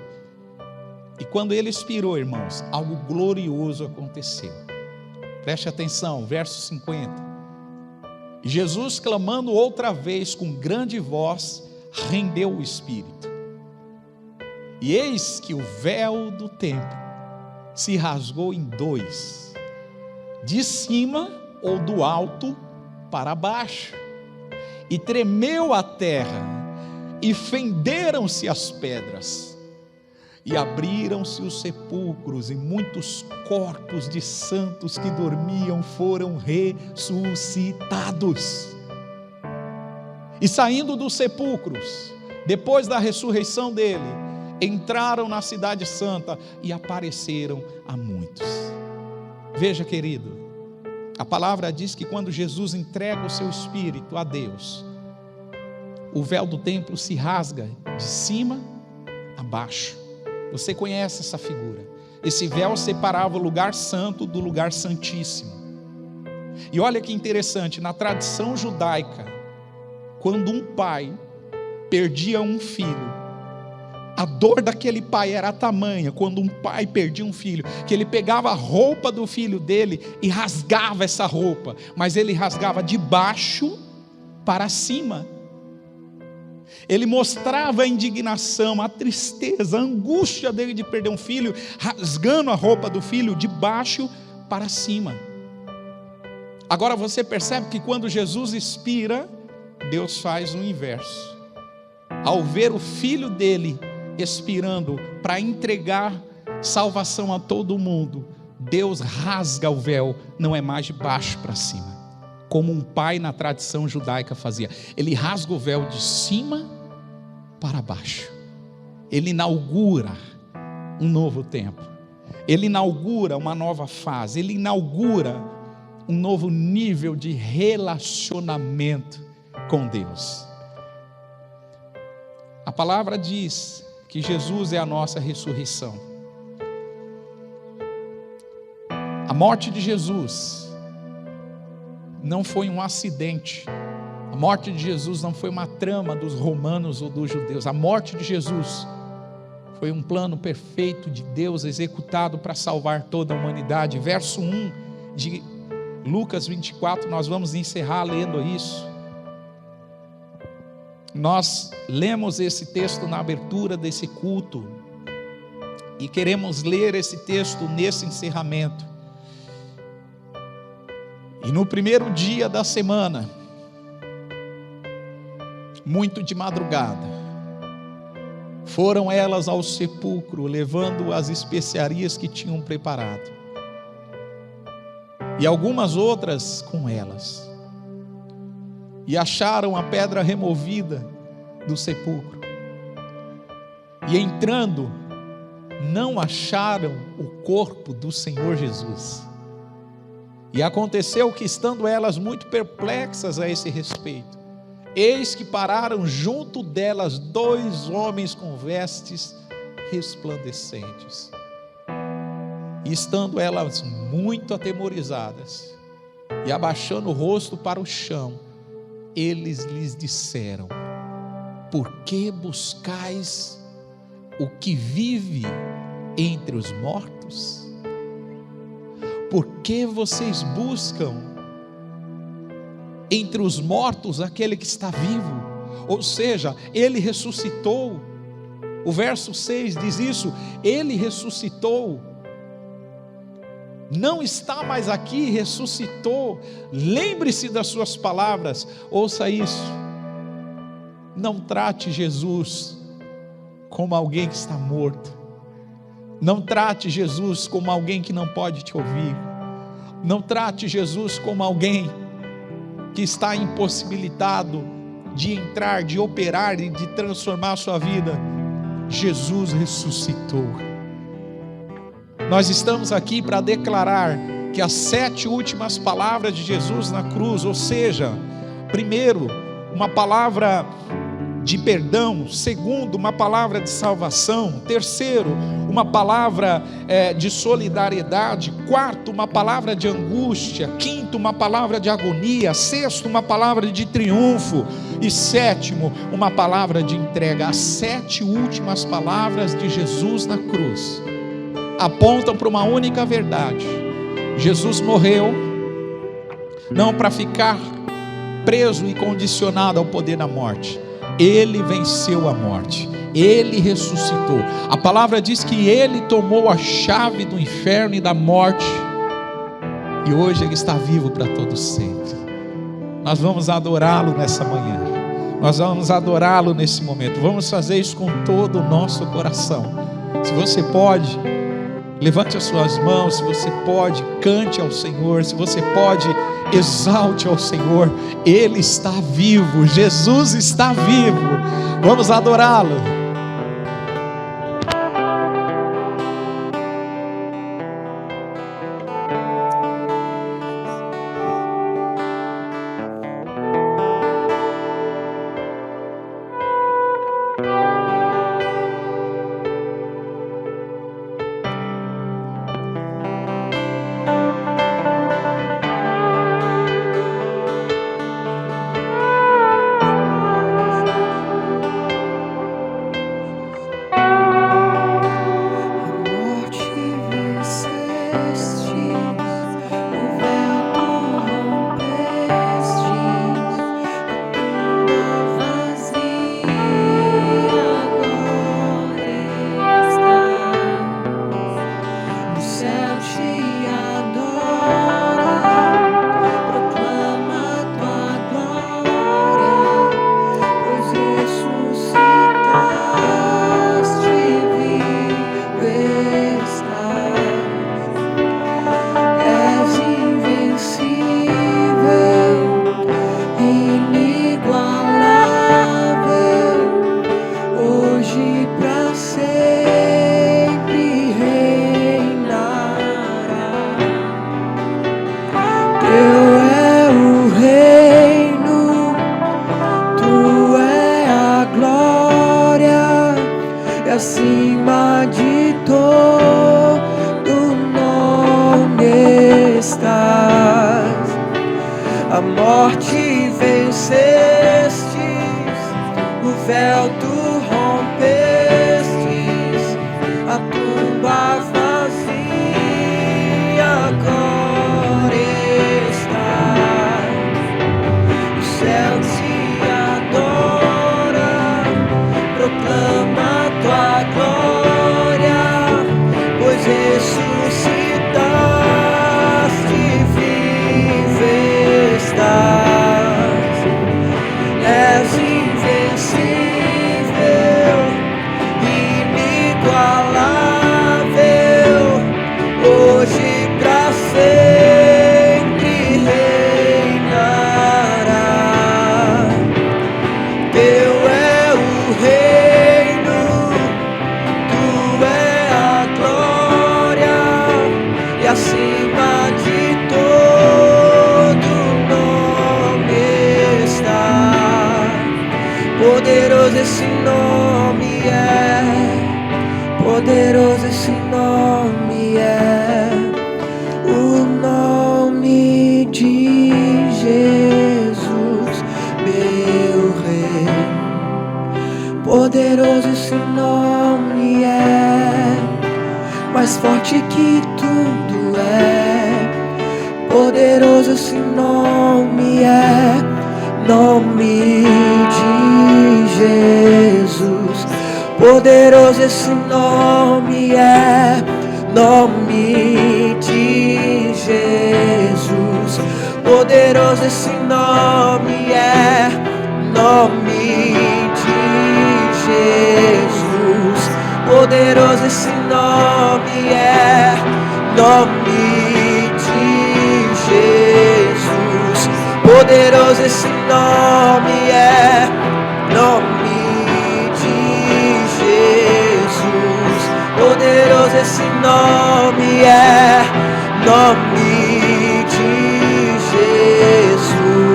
E quando ele expirou, irmãos, algo glorioso aconteceu. Preste atenção, verso 50. Jesus, clamando outra vez com grande voz, rendeu o espírito. E eis que o véu do templo se rasgou em dois, de cima ou do alto para baixo, e tremeu a terra, e fenderam-se as pedras, E abriram-se os sepulcros, e muitos corpos de santos que dormiam foram ressuscitados. E saindo dos sepulcros, depois da ressurreição dele, entraram na cidade santa e apareceram a muitos. Veja, querido, a palavra diz que quando Jesus entrega o seu espírito a Deus, o véu do templo se rasga de cima a baixo. Você conhece essa figura? Esse véu separava o lugar santo do lugar santíssimo. E olha que interessante, na tradição judaica, quando um pai perdia um filho, a dor daquele pai era tamanha, quando um pai perdia um filho, que ele pegava a roupa do filho dele e rasgava essa roupa, mas ele rasgava de baixo para cima. Ele mostrava a indignação, a tristeza, a angústia dele de perder um filho, rasgando a roupa do filho de baixo para cima. Agora você percebe que quando Jesus expira, Deus faz o inverso. Ao ver o filho dele expirando para entregar salvação a todo mundo, Deus rasga o véu, não é mais de baixo para cima, como um pai na tradição judaica fazia. Ele rasga o véu de cima para baixo. Ele inaugura um novo tempo, ele inaugura uma nova fase, ele inaugura um novo nível de relacionamento com Deus. A palavra diz que Jesus é a nossa ressurreição. A morte de Jesus não foi um acidente. A morte de Jesus não foi uma trama dos romanos ou dos judeus. A morte de Jesus foi um plano perfeito de Deus executado para salvar toda a humanidade. Verso 1 de Lucas 24, nós vamos encerrar lendo isso. Nós lemos esse texto na abertura desse culto e queremos ler esse texto nesse encerramento. E no primeiro dia da semana, muito de madrugada, foram elas ao sepulcro, levando as especiarias que tinham preparado, e algumas outras com elas, e acharam a pedra removida do sepulcro, e entrando, não acharam o corpo do Senhor Jesus. E aconteceu que, estando elas muito perplexas a esse respeito, eis que pararam junto delas 2 homens com vestes resplandecentes. E estando elas muito atemorizadas, e abaixando o rosto para o chão, eles lhes disseram: por que buscais o que vive entre os mortos? Por que vocês buscam entre os mortos aquele que está vivo? Ou seja, ele ressuscitou. O verso 6 diz isso: ele ressuscitou, não está mais aqui, ressuscitou. Lembre-se das suas palavras, ouça isso. Não trate Jesus como alguém que está morto. Não trate Jesus como alguém que não pode te ouvir. Não trate Jesus como alguém que está impossibilitado de entrar, de operar e de transformar a sua vida. Jesus ressuscitou. Nós estamos aqui para declarar que as 7 últimas palavras de Jesus na cruz, ou seja, primeiro, uma palavra de perdão; segundo, uma palavra de salvação; terceiro, uma palavra de solidariedade; quarto, uma palavra de angústia; quinto, uma palavra de agonia; sexto, uma palavra de triunfo; e sétimo, uma palavra de entrega. As 7 últimas palavras de Jesus na cruz apontam para uma única verdade: Jesus morreu não para ficar preso e condicionado ao poder da morte. Ele venceu a morte, ele ressuscitou. A palavra diz que ele tomou a chave do inferno e da morte, e hoje ele está vivo para todo sempre. Nós vamos adorá-lo nessa manhã, nós vamos adorá-lo nesse momento. Vamos fazer isso com todo o nosso coração. Se você pode, levante as suas mãos. Se você pode, cante ao Senhor. Se você pode, exalte ao Senhor. Ele está vivo, Jesus está vivo. Vamos adorá-lo. Acima de todo nome estás, a morte vencestes, o véu tu rompestes, a tumba vazia agora estás, o céu te adora, proclama tua glória, pois ressuscitaste, vive estás, és invencível, inigualável, hoje pra sempre reinará. Teu é o reino, acima de todo nome está. Poderoso esse nome é, poderoso esse nome é, o nome de Jesus, meu Rei. Poderoso esse nome é, mais forte que tudo é. Poderoso esse nome é, nome de Jesus. Poderoso esse nome é, nome de Jesus. Poderoso esse nome é, nome de Jesus. Poderoso esse nome é, nome de Jesus. Poderoso esse nome é, nome de Jesus. Poderoso esse nome é, nome de Jesus.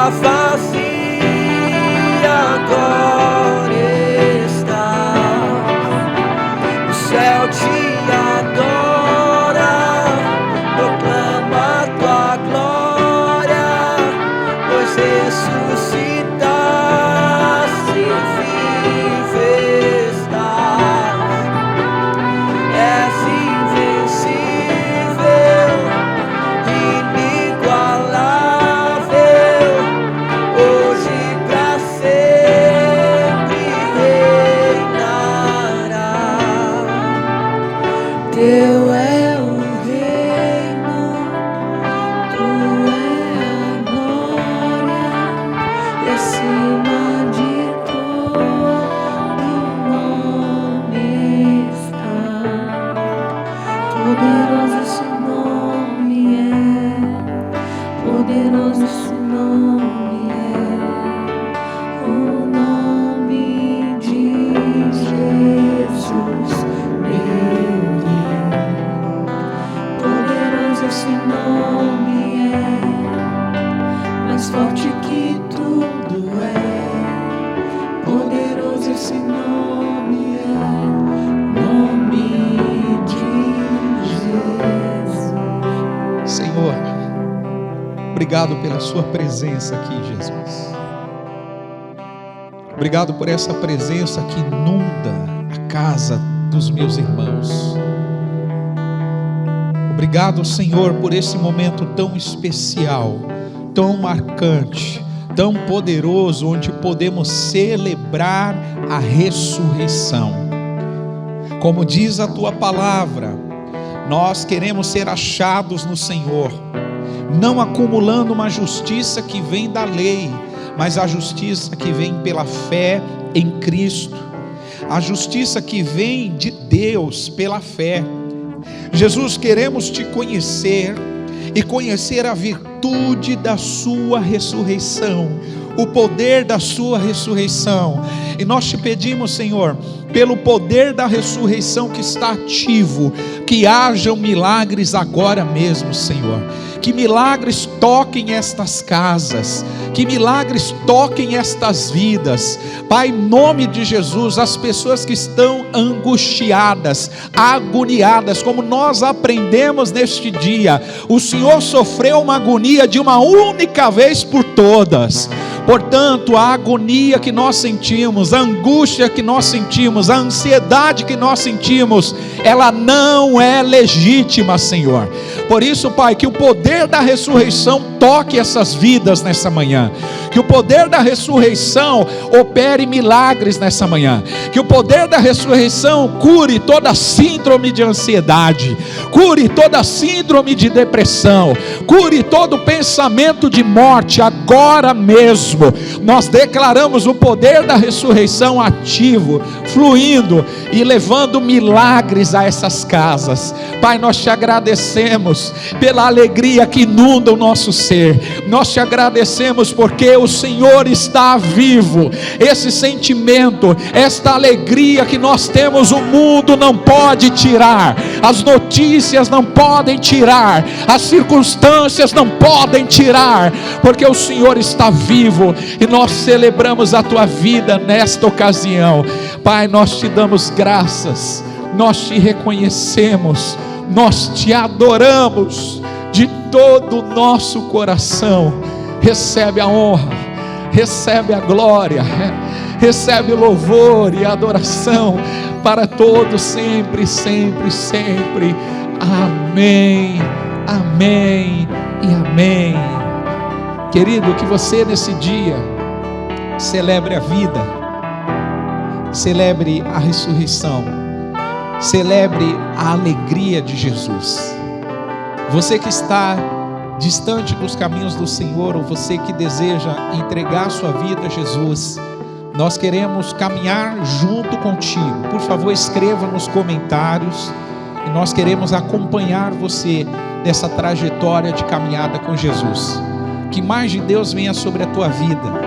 tua face agora está. O céu te adora, proclama tua glória, pois ressuscitaste, vive estás. És invencível, inigualável, hoje pra sempre reinará. Teu é o reino, tu é a glória, e acima de todo nome está. Poderoso esse nome é, poderoso esse nome é, o nome de Jesus, meu Deus. Poderoso esse nome é, mais forte que tudo é. Poderoso esse nome é, nome de Jesus. Senhor, obrigado pela sua presença aqui, Jesus. Obrigado por essa presença que inunda a casa dos meus irmãos. Obrigado, Senhor, por esse momento tão especial, tão marcante, tão poderoso, onde podemos celebrar a ressurreição. Como diz a tua palavra, nós queremos ser achados no Senhor, não acumulando uma justiça que vem da lei, mas a justiça que vem pela fé em Cristo, a justiça que vem de Deus pela fé. Jesus, queremos te conhecer e conhecer a virtude da sua ressurreição, o poder da sua ressurreição. E nós te pedimos, Senhor, pelo poder da ressurreição que está ativo, que hajam milagres agora mesmo, Senhor. Que milagres toquem estas casas, que milagres toquem estas vidas. Pai, em nome de Jesus, as pessoas que estão angustiadas, agoniadas, como nós aprendemos neste dia, o Senhor sofreu uma agonia de uma única vez por todas. Portanto, a agonia que nós sentimos, a angústia que nós sentimos, a ansiedade que nós sentimos, ela não é legítima, Senhor. Por isso, Pai, que o poder da ressurreição toque essas vidas nessa manhã, que o poder da ressurreição opere milagres nessa manhã, que o poder da ressurreição cure toda síndrome de ansiedade, cure toda síndrome de depressão, cure todo pensamento de morte agora mesmo. Nós declaramos o poder da ressurreição ativo, fluindo e levando milagres a essas casas. Pai, nós te agradecemos pela alegria que inunda o nosso ser. Nós te agradecemos porque o Senhor está vivo. Esse sentimento, esta alegria que nós temos, o mundo não pode tirar, as notícias não podem tirar, as circunstâncias não podem tirar, porque o Senhor está vivo. E nós celebramos a tua vida nesta ocasião. Pai, nós te damos graças, nós te reconhecemos, nós te adoramos de todo o nosso coração. Recebe a honra, recebe a glória, recebe o louvor e a adoração para todos, sempre, sempre, sempre. Amém, amém e amém. Querido, que você nesse dia celebre a vida, celebre a ressurreição, celebre a alegria de Jesus. Você que está distante dos caminhos do Senhor, ou você que deseja entregar sua vida a Jesus, nós queremos caminhar junto contigo. Por favor, escreva nos comentários, e nós queremos acompanhar você nessa trajetória de caminhada com Jesus. Que mais de Deus venha sobre a tua vida,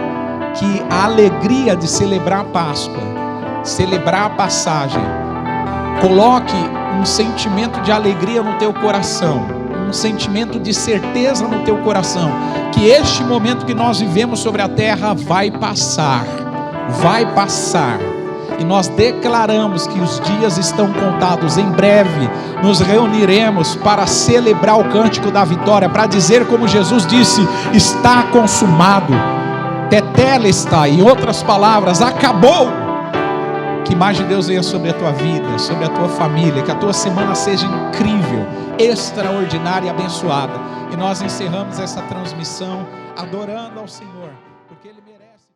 que a alegria de celebrar a Páscoa, celebrar a passagem, coloque um sentimento de alegria no teu coração, um sentimento de certeza no teu coração, que este momento que nós vivemos sobre a terra vai passar, e nós declaramos que os dias estão contados. Em breve nos reuniremos para celebrar o cântico da vitória, para dizer como Jesus disse: está consumado, tetelestai, em outras palavras, acabou. Que imagem de Deus venha sobre a tua vida, sobre a tua família, que a tua semana seja incrível, extraordinária e abençoada. E nós encerramos essa transmissão adorando ao Senhor, porque Ele merece.